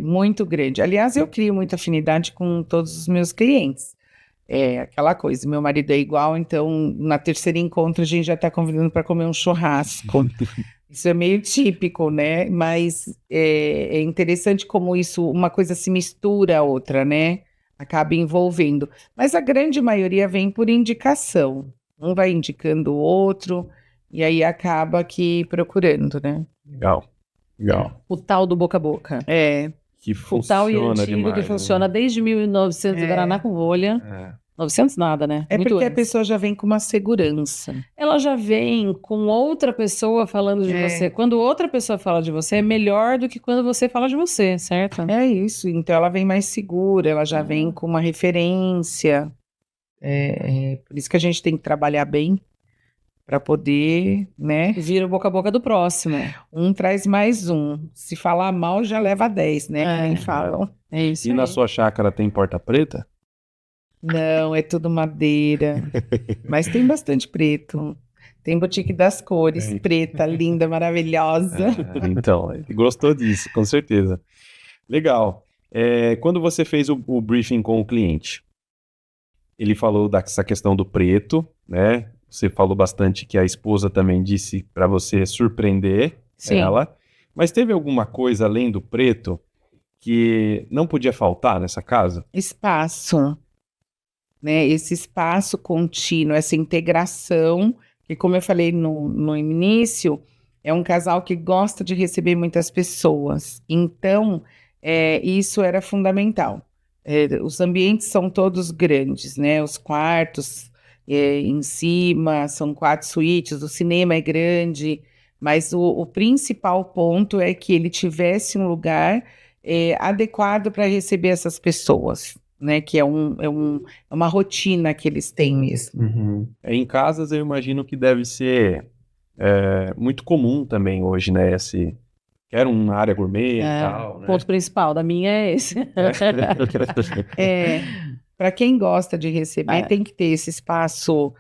Speaker 4: muito grande. Aliás, eu crio muita afinidade com todos os meus clientes. É aquela coisa, meu marido é igual, então na terceira encontro a gente já está convidando para comer um churrasco. Isso é meio típico, né? Mas é interessante como isso, uma coisa se mistura a outra, né? Acaba envolvendo. Mas a grande maioria vem por indicação. Um vai indicando o outro, e aí acaba que procurando, né?
Speaker 3: Legal, legal.
Speaker 2: O tal do boca a boca.
Speaker 1: Que
Speaker 2: O tal e
Speaker 1: funciona
Speaker 2: antigo
Speaker 1: demais.
Speaker 2: que funciona desde 1900, Guaraná com rolha.
Speaker 1: Né?
Speaker 2: 900 nada, né?
Speaker 4: É
Speaker 2: Muito
Speaker 4: porque a
Speaker 2: antes.
Speaker 4: pessoa já vem com uma segurança.
Speaker 2: Ela já vem com outra pessoa falando de você. Quando outra pessoa fala de você, é melhor do que quando você fala de você, certo?
Speaker 4: É isso, então ela vem mais segura, ela já vem com uma referência. Por isso que a gente tem que trabalhar bem para poder, né?
Speaker 2: Vira o boca a boca do próximo.
Speaker 4: Um traz mais um. Se falar mal, já leva 10, né? Que nem falam.
Speaker 2: É isso
Speaker 1: E
Speaker 2: aí.
Speaker 1: na sua chácara tem porta preta?
Speaker 4: Não, é tudo madeira. Mas tem bastante preto. Tem boutique das cores,
Speaker 1: Tem.
Speaker 4: preta, linda, maravilhosa.
Speaker 1: Então, gostou disso, com certeza. Legal. Quando você fez o briefing com o cliente, ele falou dessa questão do preto, né? Você falou bastante que a esposa também disse para você surpreender ela. Mas teve alguma coisa além do preto que não podia faltar nessa casa?
Speaker 4: Espaço, né? Esse espaço contínuo, essa integração, que como eu falei no início, é um casal que gosta de receber muitas pessoas. Então, isso era fundamental. Os ambientes são todos grandes, né? Os quartos em cima são 4 suítes, o cinema é grande, mas o principal ponto é que ele tivesse um lugar adequado para receber essas pessoas, né? Que é uma rotina que eles têm mesmo.
Speaker 1: Em casas eu imagino que deve ser muito comum também hoje, né? Quero uma área gourmet e tal,
Speaker 2: O
Speaker 1: né?
Speaker 2: ponto principal da minha é esse.
Speaker 4: Para quem gosta de receber, tem que ter esse espaço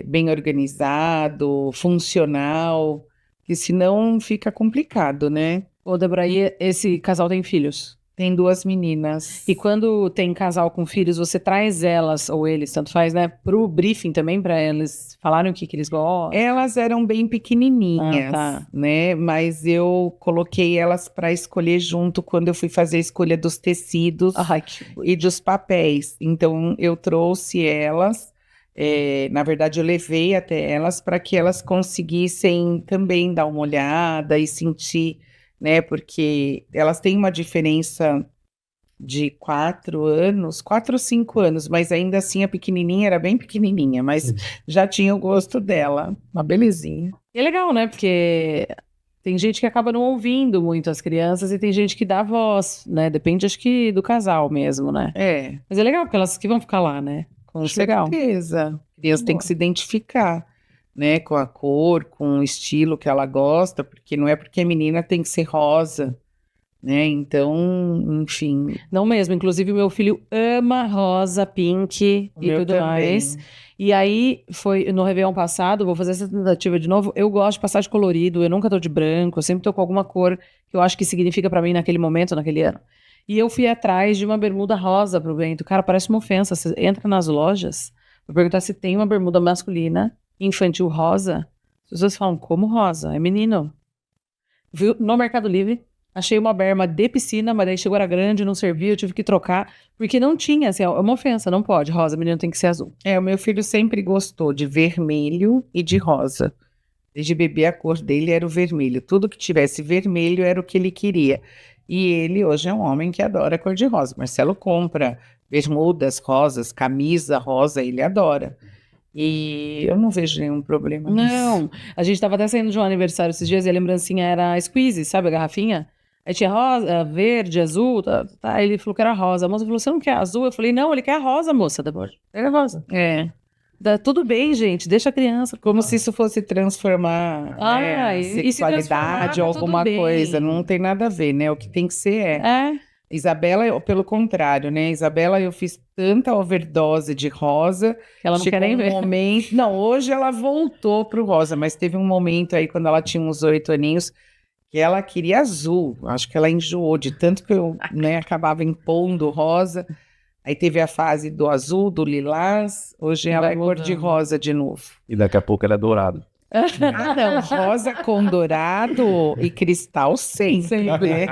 Speaker 4: bem organizado, funcional, que senão fica complicado, né?
Speaker 2: Ô, Débora, e esse casal tem filhos?
Speaker 4: Tem 2 meninas.
Speaker 2: E quando tem casal com filhos, você traz elas, ou eles, tanto faz, né, pro briefing também, para eles falarem o que eles gostam?
Speaker 4: Elas eram bem pequenininhas,
Speaker 2: tá.
Speaker 4: né? Mas eu coloquei elas para escolher junto quando eu fui fazer a escolha dos tecidos e dos papéis. Então, eu trouxe elas, na verdade, eu levei até elas para que elas conseguissem também dar uma olhada e sentir, né? Porque elas têm uma diferença de 4 ou 5 anos, mas ainda assim a pequenininha era bem pequenininha, mas já tinha o gosto dela, uma belezinha.
Speaker 2: E é legal, né? Porque tem gente que acaba não ouvindo muito as crianças e tem gente que dá voz, né? Depende, acho que, do casal mesmo, né? Mas é legal, porque elas que vão ficar lá, né?
Speaker 4: Com certeza. A criança tem que se identificar, né? Com a cor, com o estilo que ela gosta, porque não é porque a menina tem que ser rosa, né? Então, enfim.
Speaker 2: Não mesmo. Inclusive, o meu filho ama rosa, pink e tudo mais. E aí, foi no Réveillon passado, vou fazer essa tentativa de novo. Eu gosto de passar de colorido, eu nunca tô de branco, eu sempre tô com alguma cor que eu acho que significa pra mim naquele momento, naquele ano. E eu fui atrás de uma bermuda rosa pro Bento. Cara, parece uma ofensa. Você entra nas lojas, vou perguntar se tem uma bermuda masculina, infantil rosa. As pessoas falam, como rosa? É menino. Viu? No Mercado Livre, achei uma berma de piscina, mas daí chegou, era grande, não servia, eu tive que trocar, porque não tinha, assim, é uma ofensa, não pode. Rosa, menino tem que ser azul.
Speaker 4: O meu filho sempre gostou de vermelho e de rosa. Desde bebê, a cor dele era o vermelho. Tudo que tivesse vermelho era o que ele queria. E ele hoje é um homem que adora cor-de-rosa. Marcelo compra bermudas rosas, camisa rosa, ele adora. E eu não vejo nenhum problema nisso.
Speaker 2: Não, a gente tava até saindo de um aniversário esses dias e a lembrancinha era a squeeze, sabe a garrafinha? Aí tinha rosa, verde, azul, tá. Ele falou que era rosa. A moça falou, você não quer azul? Eu falei, não, ele quer a rosa, moça. Ele é rosa.
Speaker 4: É,
Speaker 2: Tudo bem, gente, deixa a criança.
Speaker 4: como se isso fosse transformar
Speaker 2: Ah, e se
Speaker 4: sexualidade
Speaker 2: transformar,
Speaker 4: ou
Speaker 2: tá tudo
Speaker 4: alguma
Speaker 2: bem.
Speaker 4: coisa. Não tem nada a ver, né? O que tem que ser é.
Speaker 2: É,
Speaker 4: Isabela, pelo contrário, né? Isabela, eu fiz tanta overdose de rosa.
Speaker 2: que ela não
Speaker 4: Chegou
Speaker 2: quer nem
Speaker 4: um
Speaker 2: ver.
Speaker 4: momento. Não, hoje ela voltou pro rosa, mas teve um momento aí, quando ela tinha uns 8 aninhos, que ela queria azul. Acho que ela enjoou de tanto que eu, né, acabava impondo rosa. Aí teve a fase do azul, do lilás. Hoje ela
Speaker 2: Vai
Speaker 4: é cor de
Speaker 2: mudando.
Speaker 4: rosa de novo.
Speaker 1: E daqui a pouco ela é dourado.
Speaker 4: Ah, não, rosa com dourado e cristal sempre, né?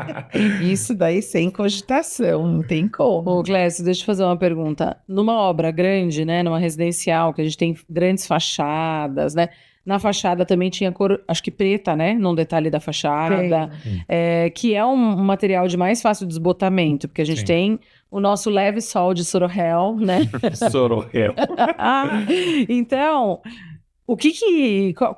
Speaker 4: Isso daí sem cogitação, não tem como.
Speaker 2: Ô, Clécio, deixa eu fazer uma pergunta. Numa obra grande, né, numa residencial, que a gente tem grandes fachadas, né? Na fachada também tinha cor, acho que preta, né? Num detalhe da fachada, que é um material de mais fácil desbotamento, porque a gente
Speaker 3: Sim.
Speaker 2: tem o nosso leve sol de Sororel, né?
Speaker 1: Sororel.
Speaker 2: Então,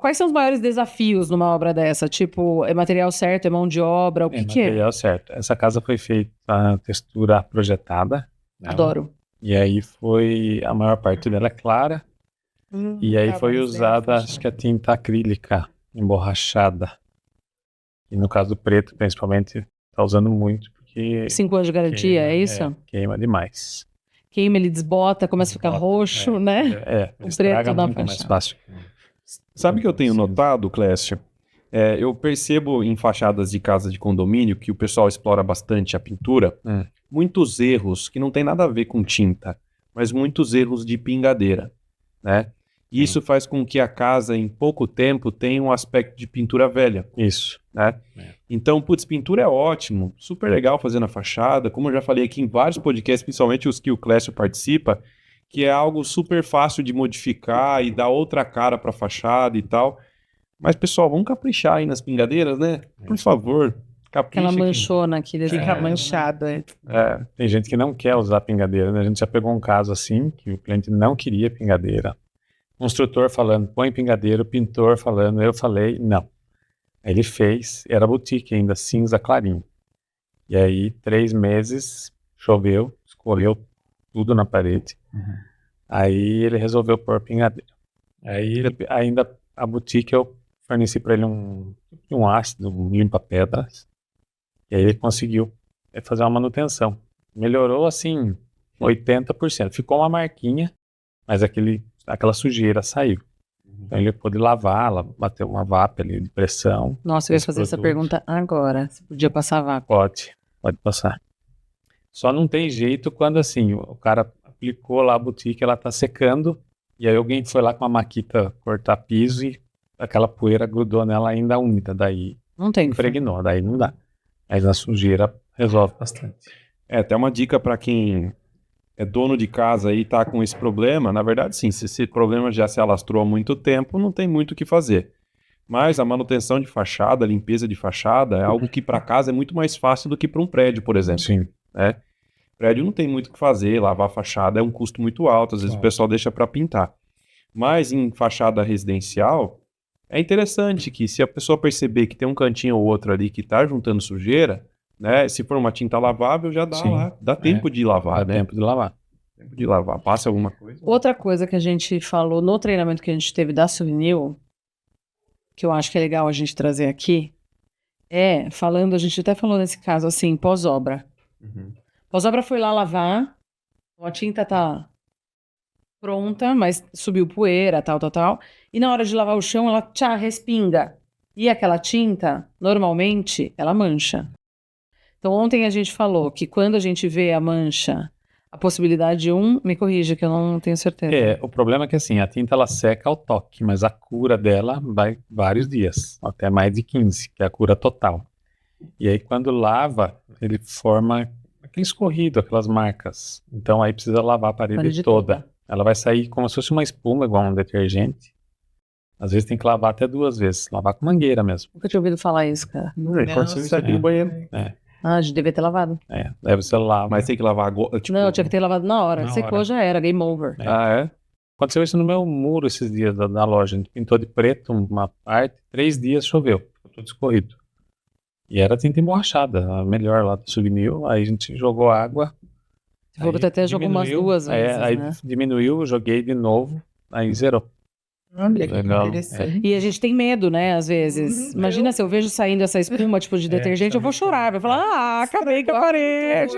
Speaker 2: quais são os maiores desafios numa obra dessa? Tipo, é material certo, é mão de obra, o que que é?
Speaker 3: material certo. Essa casa foi feita a textura projetada. Né?
Speaker 2: Adoro.
Speaker 3: E aí foi, a maior parte dela é clara. E aí
Speaker 4: Tá,
Speaker 3: foi
Speaker 4: mas é
Speaker 3: usada,
Speaker 4: a
Speaker 3: acho que a tinta acrílica emborrachada. E no caso do preto, principalmente, tá usando muito, porque
Speaker 2: 5 anos de garantia, é isso?
Speaker 3: queima demais.
Speaker 2: Queima, ele desbota, começa a ficar
Speaker 3: Desbota,
Speaker 2: roxo, né?
Speaker 3: O
Speaker 2: preto
Speaker 3: preto
Speaker 2: da
Speaker 3: muito mais
Speaker 2: fachada.
Speaker 3: fácil.
Speaker 1: Sabe o que eu tenho notado, Clécio? Eu percebo em fachadas de casa de condomínio que o pessoal explora bastante a pintura, muitos erros que não tem nada a ver com tinta, mas muitos erros de pingadeira, né? E isso faz com que a casa, em pouco tempo, tenha um aspecto de pintura velha,
Speaker 3: Isso.
Speaker 1: né? Então, putz, pintura é ótimo, super legal fazer na fachada, como eu já falei aqui em vários podcasts, principalmente os que o Clécio participa, que é algo super fácil de modificar e dar outra cara para a fachada e tal. Mas, pessoal, vamos caprichar aí nas pingadeiras, né? Por favor, capricha.
Speaker 2: Aquela manchona aqui desse
Speaker 4: Fica manchada.
Speaker 3: Tem gente que não quer usar pingadeira, né? A gente já pegou um caso assim, que o cliente não queria pingadeira. Construtor falando, põe pingadeira, o pintor falando, eu falei, não. Aí ele fez, era boutique ainda, cinza clarinho. E aí, 3 meses, choveu, escorreu tudo na parede. Aí ele resolveu pôr pingadeira. Aí ainda a boutique eu forneci para ele um ácido, um limpa-pedras. E aí ele conseguiu fazer uma manutenção. Melhorou assim 80%. Ficou uma marquinha, mas aquela sujeira saiu. Então ele pôde lavar, bater uma VAP ali de pressão.
Speaker 2: Nossa, eu ia
Speaker 3: Esse
Speaker 2: fazer essa
Speaker 3: produto.
Speaker 2: pergunta agora. Se podia passar vácuo.
Speaker 3: Pode passar. Só não tem jeito quando assim, o cara aplicou lá a boutique, ela tá secando, e aí alguém foi lá com a maquita cortar piso e aquela poeira grudou nela ainda úmida, daí
Speaker 2: Não tem.
Speaker 3: impregnou, daí não dá. Mas a sujeira resolve bastante.
Speaker 1: Até uma dica para quem é dono de casa e tá com esse problema. Na verdade, sim, se esse problema já se alastrou há muito tempo, não tem muito o que fazer. Mas a manutenção de fachada, a limpeza de fachada, é algo que para casa é muito mais fácil do que para um prédio, por exemplo.
Speaker 3: Sim.
Speaker 1: Né? Prédio não tem muito o que fazer, lavar a fachada é um custo muito alto, às vezes o pessoal deixa para pintar. Mas em fachada residencial, é interessante que se a pessoa perceber que tem um cantinho ou outro ali que está juntando sujeira, né? Se for uma tinta lavável, já dá lá. Dá tempo de lavar,
Speaker 3: Dá
Speaker 1: né?
Speaker 3: tempo de lavar.
Speaker 1: Tempo de lavar. Passa alguma coisa.
Speaker 2: Outra coisa que a gente falou no treinamento que a gente teve da Souvenir, que eu acho que é legal a gente trazer aqui, a gente até falou nesse caso assim, pós-obra. Pós-obra foi lá lavar, a tinta tá pronta, mas subiu poeira, tal. E na hora de lavar o chão, ela respinga. E aquela tinta, normalmente, ela mancha. Então ontem a gente falou que quando a gente vê a mancha, a possibilidade de me corrija que eu não tenho certeza.
Speaker 3: O problema é que assim, a tinta ela seca ao toque, mas a cura dela vai vários dias, até mais de 15, que é a cura total. E aí quando lava, ele forma aquele escorrido, aquelas marcas. Então aí precisa lavar a parede toda. Ela vai sair como se fosse uma espuma, igual um detergente. Às vezes tem que lavar até 2 vezes, lavar com mangueira mesmo.
Speaker 2: Nunca tinha ouvido falar isso, cara.
Speaker 1: Pode ser isso aqui no banheiro.
Speaker 2: Ah, a gente devia ter lavado.
Speaker 3: Deve ser lá.
Speaker 1: Mas tem que lavar agora. Tipo...
Speaker 2: Não, tinha que ter lavado na hora.
Speaker 3: Na
Speaker 2: Secou,
Speaker 3: hora.
Speaker 2: já era, game over.
Speaker 1: Ah, é?
Speaker 3: Aconteceu isso no meu muro esses dias da loja. A gente pintou de preto uma parte, 3 dias choveu. Ficou tudo escorrido. E era tinta emborrachada, a melhor lá do Souvenir. Aí a gente jogou água.
Speaker 2: Você falou que
Speaker 3: aí
Speaker 2: até jogou umas
Speaker 3: diminuiu,
Speaker 2: 2 vezes,
Speaker 3: aí
Speaker 2: né?
Speaker 3: diminuiu, joguei de novo, aí zerou.
Speaker 4: Olha que
Speaker 1: Legal.
Speaker 4: interessante.
Speaker 2: E a gente tem medo, né, às vezes. Imagina se eu vejo saindo essa espuma, tipo, de detergente, eu vou chorar. Vou falar, acabei com a parede.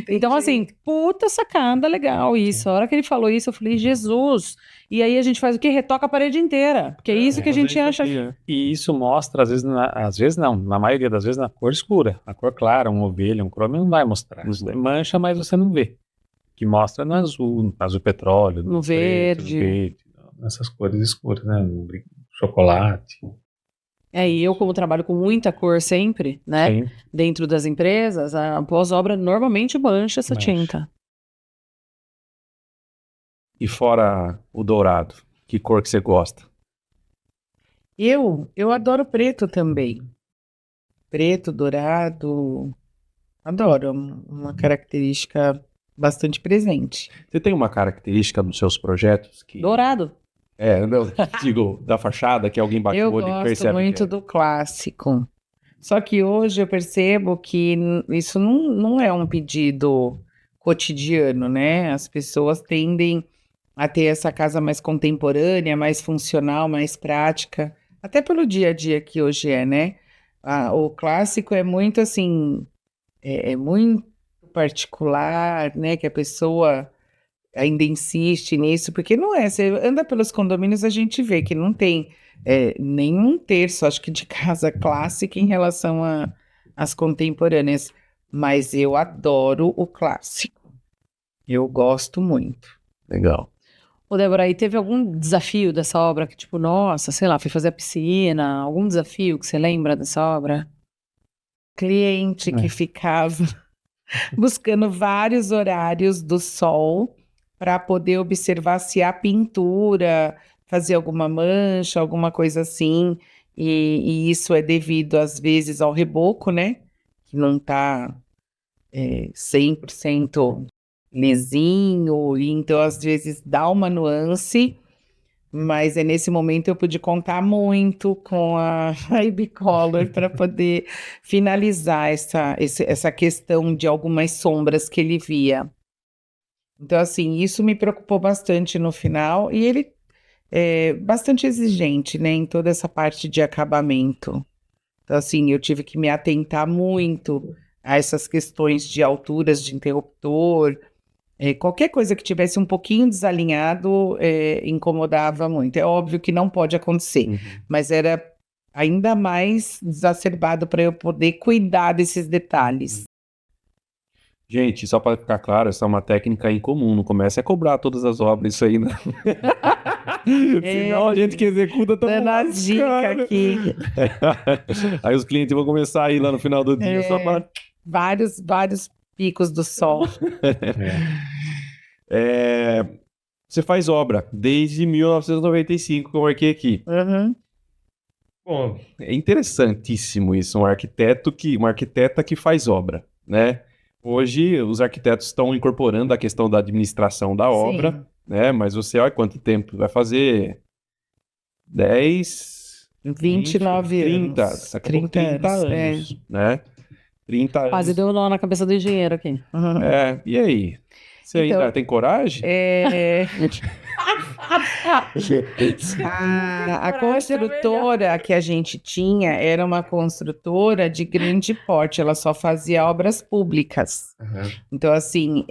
Speaker 2: Então, assim, puta sacada, legal isso. A hora que ele falou isso, eu falei, Jesus. E aí a gente faz o quê? Retoca a parede inteira. Porque é isso que a gente acha.
Speaker 3: E isso mostra, às vezes não, na maioria das vezes na cor escura. A cor clara, uma ovelha, um chrome não vai mostrar. Isso daí mancha, mas você não vê. Que mostra no azul petróleo,
Speaker 2: No
Speaker 3: preto,
Speaker 2: verde.
Speaker 3: no verde, nessas cores escuras, né? No chocolate.
Speaker 2: E eu, como trabalho com muita cor sempre, né?
Speaker 3: Sim.
Speaker 2: Dentro das empresas, a pós-obra normalmente mancha essa
Speaker 3: Mancha.
Speaker 2: tinta.
Speaker 1: E fora o dourado, que cor que você gosta?
Speaker 4: Eu adoro preto também. Preto, dourado. Adoro. Uma característica bastante presente.
Speaker 1: Você tem uma característica nos seus projetos que...
Speaker 2: Dourado.
Speaker 1: Não, digo, da fachada, que alguém bate
Speaker 4: Eu
Speaker 1: o olho e
Speaker 4: gosto
Speaker 1: percebe
Speaker 4: muito
Speaker 1: que é.
Speaker 4: do clássico. Só que hoje eu percebo que isso não é um pedido cotidiano, né? As pessoas tendem a ter essa casa mais contemporânea, mais funcional, mais prática, até pelo dia a dia que hoje é, né? O clássico é muito assim, é muito particular, né? Que a pessoa ainda insiste nisso, porque não é. Você anda pelos condomínios, a gente vê que não tem nenhum terço, acho que, de casa clássica em relação às contemporâneas. Mas eu adoro o clássico. Eu gosto muito.
Speaker 1: Legal.
Speaker 2: Ô, Débora, aí teve algum desafio dessa obra que, tipo, nossa, sei lá, fui fazer a piscina, algum desafio que você lembra dessa obra?
Speaker 4: Cliente que ficava buscando vários horários do sol para poder observar se a pintura fazia alguma mancha, alguma coisa assim. E isso é devido, às vezes, ao reboco, né? Que não está 100% lisinho, e então, às vezes, dá uma nuance. Mas nesse momento eu pude contar muito com a Ibicolor para poder finalizar essa questão de algumas sombras que ele via. Então, assim, isso me preocupou bastante no final, e ele é bastante exigente, né, em toda essa parte de acabamento. Então, assim, eu tive que me atentar muito a essas questões de alturas de interruptor. Qualquer coisa que tivesse um pouquinho desalinhado incomodava muito. É óbvio que não pode acontecer, mas era ainda mais exacerbado para eu poder cuidar desses detalhes.
Speaker 1: Gente, só para ficar claro, essa é uma técnica incomum. Não comece a cobrar todas as obras, isso aí, não. Senão a gente que executa tá
Speaker 4: Dando as dicas aqui.
Speaker 1: Aí os clientes vão começar a ir lá no final do dia só para...
Speaker 4: Vários picos do sol.
Speaker 1: Você faz obra desde 1995 que eu marquei aqui.
Speaker 4: Uhum.
Speaker 1: Bom, é interessantíssimo isso, uma arquiteta que faz obra, né? Hoje os arquitetos estão incorporando a questão da administração da obra, né? Mas você olha quanto tempo vai fazer 10,
Speaker 4: 29
Speaker 1: 30,
Speaker 4: anos.
Speaker 1: daqui a pouco 30 anos, né? 30 anos.
Speaker 2: Quase deu nó na cabeça do engenheiro aqui.
Speaker 4: Uhum.
Speaker 1: E aí? Você ainda tem coragem?
Speaker 4: A construtora que a gente tinha era uma construtora de grande porte, ela só fazia obras públicas. Então, assim,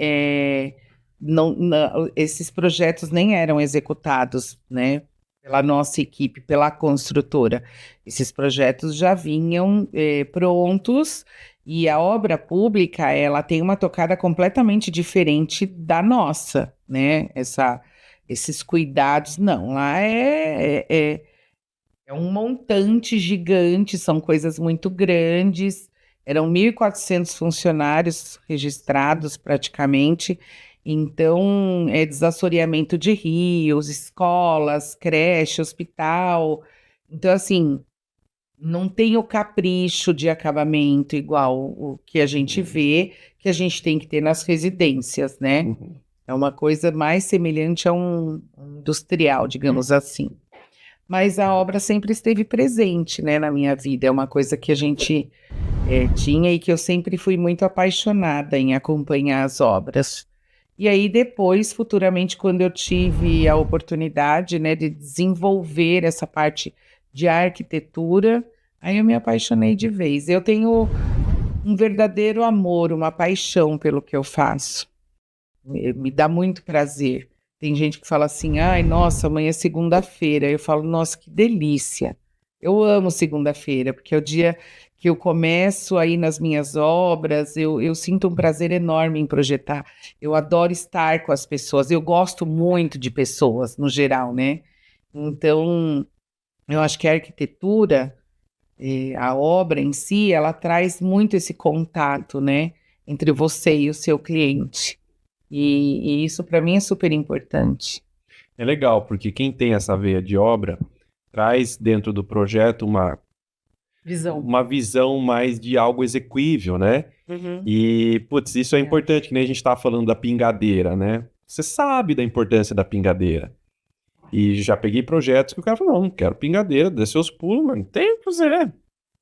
Speaker 4: esses projetos nem eram executados, né, pela nossa equipe, pela construtora. Esses projetos já vinham prontos, e a obra pública, ela tem uma tocada completamente diferente da nossa, né? Esses cuidados, não, lá é um montante gigante, são coisas muito grandes, eram 1.400 funcionários registrados praticamente, então é desassoreamento de rios, escolas, creche, hospital, então assim, não tem o capricho de acabamento igual o que a gente vê, que a gente tem que ter nas residências, né?
Speaker 1: Uhum.
Speaker 4: É uma coisa mais semelhante a um industrial, digamos assim. Mas a obra sempre esteve presente, né, na minha vida. É uma coisa que a gente tinha e que eu sempre fui muito apaixonada em acompanhar as obras. E aí depois, futuramente, quando eu tive a oportunidade, né, de desenvolver essa parte de arquitetura, aí eu me apaixonei de vez. Eu tenho um verdadeiro amor, uma paixão pelo que eu faço. Me dá muito prazer. Tem gente que fala assim, ai, nossa, amanhã é segunda-feira. Eu falo, nossa, que delícia. Eu amo segunda-feira, porque é o dia que eu começo aí nas minhas obras, eu sinto um prazer enorme em projetar. Eu adoro estar com as pessoas, eu gosto muito de pessoas, no geral, né? Então, eu acho que a arquitetura, a obra em si, ela traz muito esse contato, né? Entre você e o seu cliente. E isso para mim é super importante.
Speaker 1: É legal, porque quem tem essa veia de obra traz dentro do projeto uma visão mais de algo execuível, né? E, putz, isso é importante, que nem a gente estava falando da pingadeira, né? Você sabe da importância da pingadeira. E já peguei projetos que o cara falou, não quero pingadeira, dê seus pulos, mano. Tem pra você.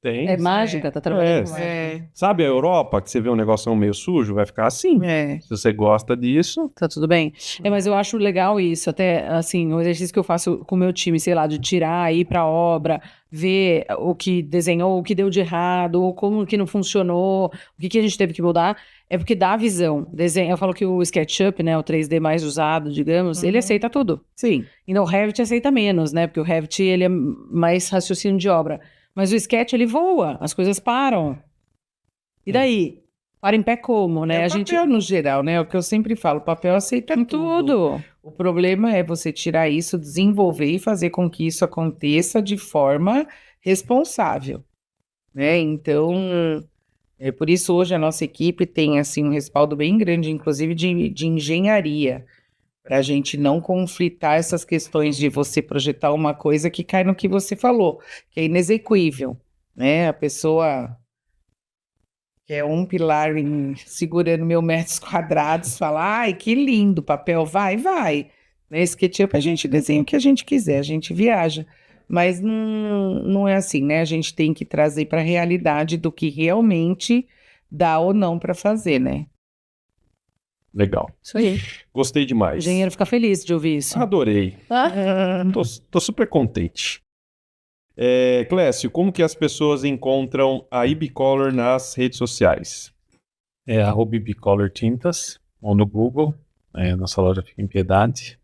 Speaker 1: Tem.
Speaker 2: É mágica, tá trabalhando com mágica.
Speaker 1: Sabe a Europa, que você vê um negócio meio sujo, vai ficar assim. Se você gosta disso...
Speaker 2: Tá tudo bem. Mas eu acho legal isso, até, assim, o exercício que eu faço com o meu time, sei lá, de tirar, ir pra obra, ver o que desenhou, o que deu de errado, ou como que não funcionou, o que a gente teve que mudar, é porque dá visão. Eu falo que o SketchUp, né, o 3D mais usado, digamos, ele aceita tudo.
Speaker 4: Sim.
Speaker 2: Então o Revit aceita menos, né, porque o Revit, ele é mais raciocínio de obra. Mas o Sketch, ele voa, as coisas param. E daí? Para em pé como, né?
Speaker 4: O papel no geral, né? É o que eu sempre falo, o papel aceita tudo. O problema é você tirar isso, desenvolver e fazer com que isso aconteça de forma responsável, né? Então, por isso hoje a nossa equipe tem, assim, um respaldo bem grande, inclusive de engenharia, para a gente não conflitar essas questões de você projetar uma coisa que cai no que você falou, que é inexequível, né? A pessoa que é um pilar segurando 1.000 metros quadrados, fala, ai, que lindo, papel, vai. Né? SketchUp a gente desenha o que a gente quiser, a gente viaja, mas não é assim, né? A gente tem que trazer para a realidade do que realmente dá ou não para fazer, né?
Speaker 1: Legal.
Speaker 2: Isso aí.
Speaker 1: Gostei
Speaker 2: O
Speaker 1: demais.
Speaker 2: engenheiro fica feliz de ouvir isso.
Speaker 1: Adorei. Tô super contente. Clécio, como que as pessoas encontram a Ibicolor nas redes sociais?
Speaker 3: É @ibicolor tintas, ou no Google. Nossa loja fica em Piedade.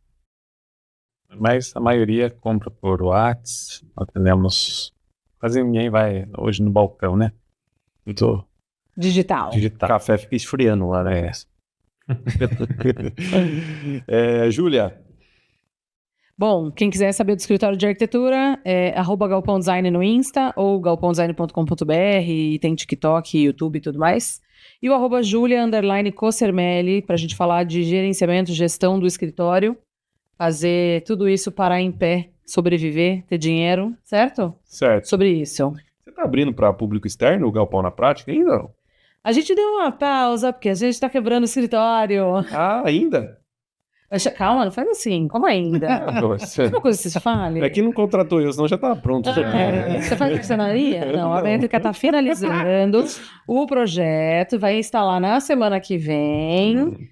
Speaker 3: Mas a maioria compra por WhatsApp. Nós atendemos... Quase ninguém vai hoje no balcão, né? Muito
Speaker 2: Digital.
Speaker 1: Café fica esfriando lá, né? Júlia.
Speaker 2: Bom, quem quiser saber do escritório de arquitetura, é @galpão design no Insta ou galpãodesign.com.br, e tem TikTok, YouTube e tudo mais. E o @julia_cossermelli, pra gente falar de gerenciamento, gestão do escritório, fazer tudo isso parar em pé, sobreviver, ter dinheiro, certo?
Speaker 1: Certo.
Speaker 2: Sobre isso.
Speaker 1: Você tá abrindo para público externo o Galpão na Prática ainda não?
Speaker 2: A gente deu uma pausa, porque a gente tá quebrando o escritório.
Speaker 1: Ah, ainda?
Speaker 2: Calma, não faz assim, como ainda? Uma coisa que você fale.
Speaker 1: É que não contratou eu, senão já tava pronto.
Speaker 2: Você faz marcenaria? Não, a Elétrica está finalizando o projeto, vai instalar na semana que vem.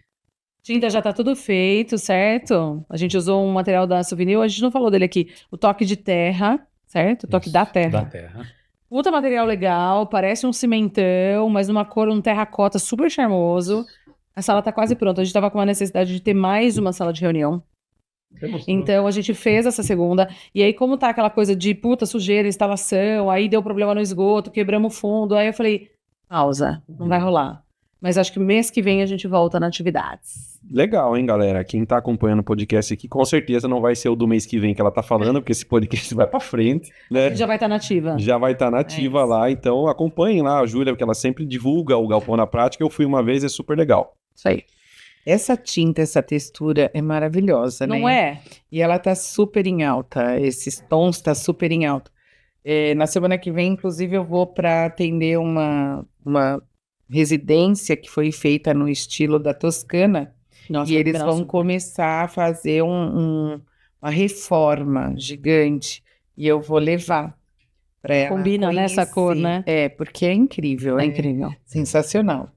Speaker 2: Tinta já tá tudo feito, certo? A gente usou um material da Souvenir, a gente não falou dele aqui, o toque de terra, certo? O toque da terra.
Speaker 3: Da terra.
Speaker 2: Puta material legal, parece um cimentão, mas numa cor, um terracota super charmoso. A sala tá quase pronta. A gente tava com uma necessidade de ter mais uma sala de reunião. Então a gente fez essa segunda. E aí, como tá aquela coisa de puta sujeira, instalação, aí deu problema no esgoto, quebramos o fundo. Aí eu falei, pausa, não vai rolar. Mas acho que mês que vem a gente volta na atividades.
Speaker 1: Legal, hein, galera? Quem tá acompanhando o podcast aqui, com certeza não vai ser o do mês que vem que ela tá falando, porque esse podcast vai pra frente, né?
Speaker 2: Já vai estar nativa.
Speaker 1: Já vai estar nativa lá, então acompanhem lá a Júlia, porque ela sempre divulga o Galpão na Prática. Eu fui uma vez, é super legal.
Speaker 2: Isso aí.
Speaker 4: Essa tinta, essa textura é maravilhosa, né?
Speaker 2: Não é?
Speaker 4: E ela tá super em alta, esses tons tá super em alta. Na semana que vem, inclusive, eu vou para atender uma residência que foi feita no estilo da Toscana.
Speaker 2: Nossa,
Speaker 4: E eles
Speaker 2: combinação.
Speaker 4: vão começar a fazer uma reforma gigante. E eu vou levar para ela
Speaker 2: Combina nessa
Speaker 4: conhecer.
Speaker 2: cor, né?
Speaker 4: Porque é incrível,
Speaker 2: É
Speaker 4: é
Speaker 2: incrível.
Speaker 4: sensacional.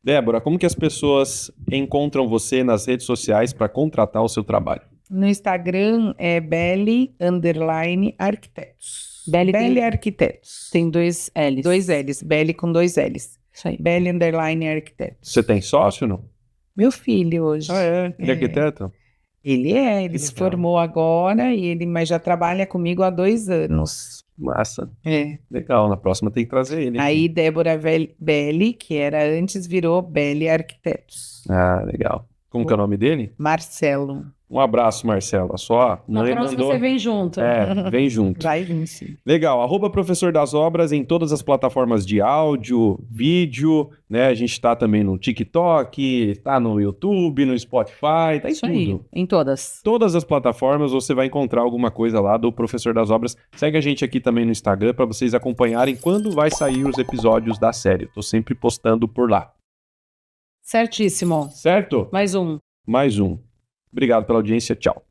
Speaker 1: Débora, como que as pessoas encontram você nas redes sociais para contratar o seu trabalho?
Speaker 4: No Instagram é Belly_Arquitetos.
Speaker 2: Belly tem-
Speaker 4: Arquitetos.
Speaker 2: Tem 2 L's.
Speaker 4: 2 L's, Belly com 2 L's.
Speaker 2: Isso aí.
Speaker 4: Belly_Arquitetos.
Speaker 1: Você tem sócio, não?
Speaker 4: Meu filho hoje.
Speaker 1: Ele é arquiteto?
Speaker 4: Ele se
Speaker 1: legal.
Speaker 4: formou agora, mas já trabalha comigo há 2 anos.
Speaker 1: Massa.
Speaker 4: É.
Speaker 1: Legal, na próxima tem que trazer ele. aqui.
Speaker 4: Aí Débora Belli, que era antes, virou Belli Arquitetos.
Speaker 1: Ah, legal. Como que é o nome dele?
Speaker 4: Marcelo.
Speaker 1: Um abraço, Marcelo. A sua
Speaker 2: Na
Speaker 1: mãe
Speaker 2: próxima
Speaker 1: mandou.
Speaker 2: você vem junto.
Speaker 1: Vem junto.
Speaker 4: Vai vir, sim.
Speaker 1: Legal, @Professor das Obras em todas as plataformas de áudio, vídeo, né? A gente tá também no TikTok, tá no YouTube, no Spotify, tá em
Speaker 2: Isso
Speaker 1: tudo.
Speaker 2: aí, em todas.
Speaker 1: Todas as plataformas você vai encontrar alguma coisa lá do Professor das Obras. Segue a gente aqui também no Instagram para vocês acompanharem quando vai sair os episódios da série. Tô sempre postando por lá.
Speaker 2: Certíssimo.
Speaker 1: Certo?
Speaker 2: Mais um.
Speaker 1: Mais um. Obrigado pela audiência. Tchau.